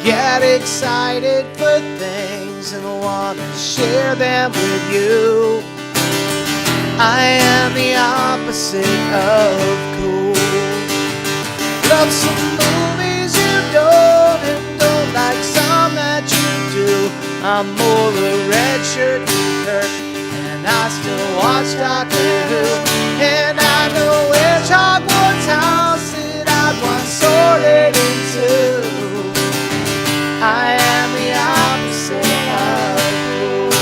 Get excited for things and want to share them with you. I am the opposite of cool. Love some movies you don't, and don't like some that you do. I'm more a red shirt Kirk, and I still watch Doctor Who. And I know which Hogwarts house that I once sorted into. I am the opposite of cool.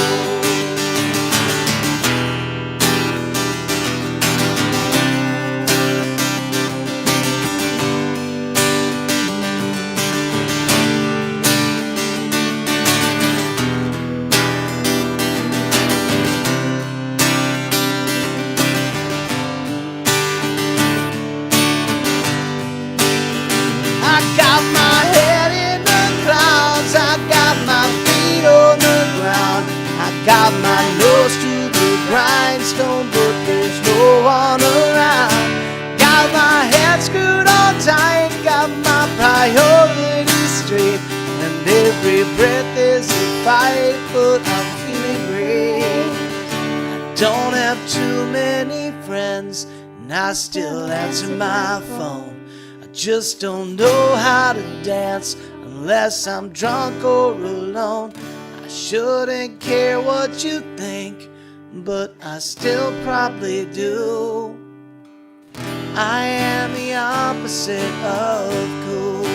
I got my head in the clouds, I got my feet on the ground, I got my nose to the grindstone, but there's no one around. Got my head screwed on tight, got my priorities straight, and every breath is a fight, but I'm feeling great. I don't have too many friends, and I still answer my phone. I just don't know how to dance unless I'm drunk or alone. I shouldn't care what you think, but I still probably do. I am the opposite of cool.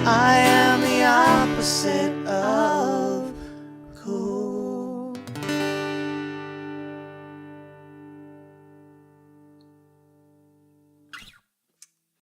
I am the opposite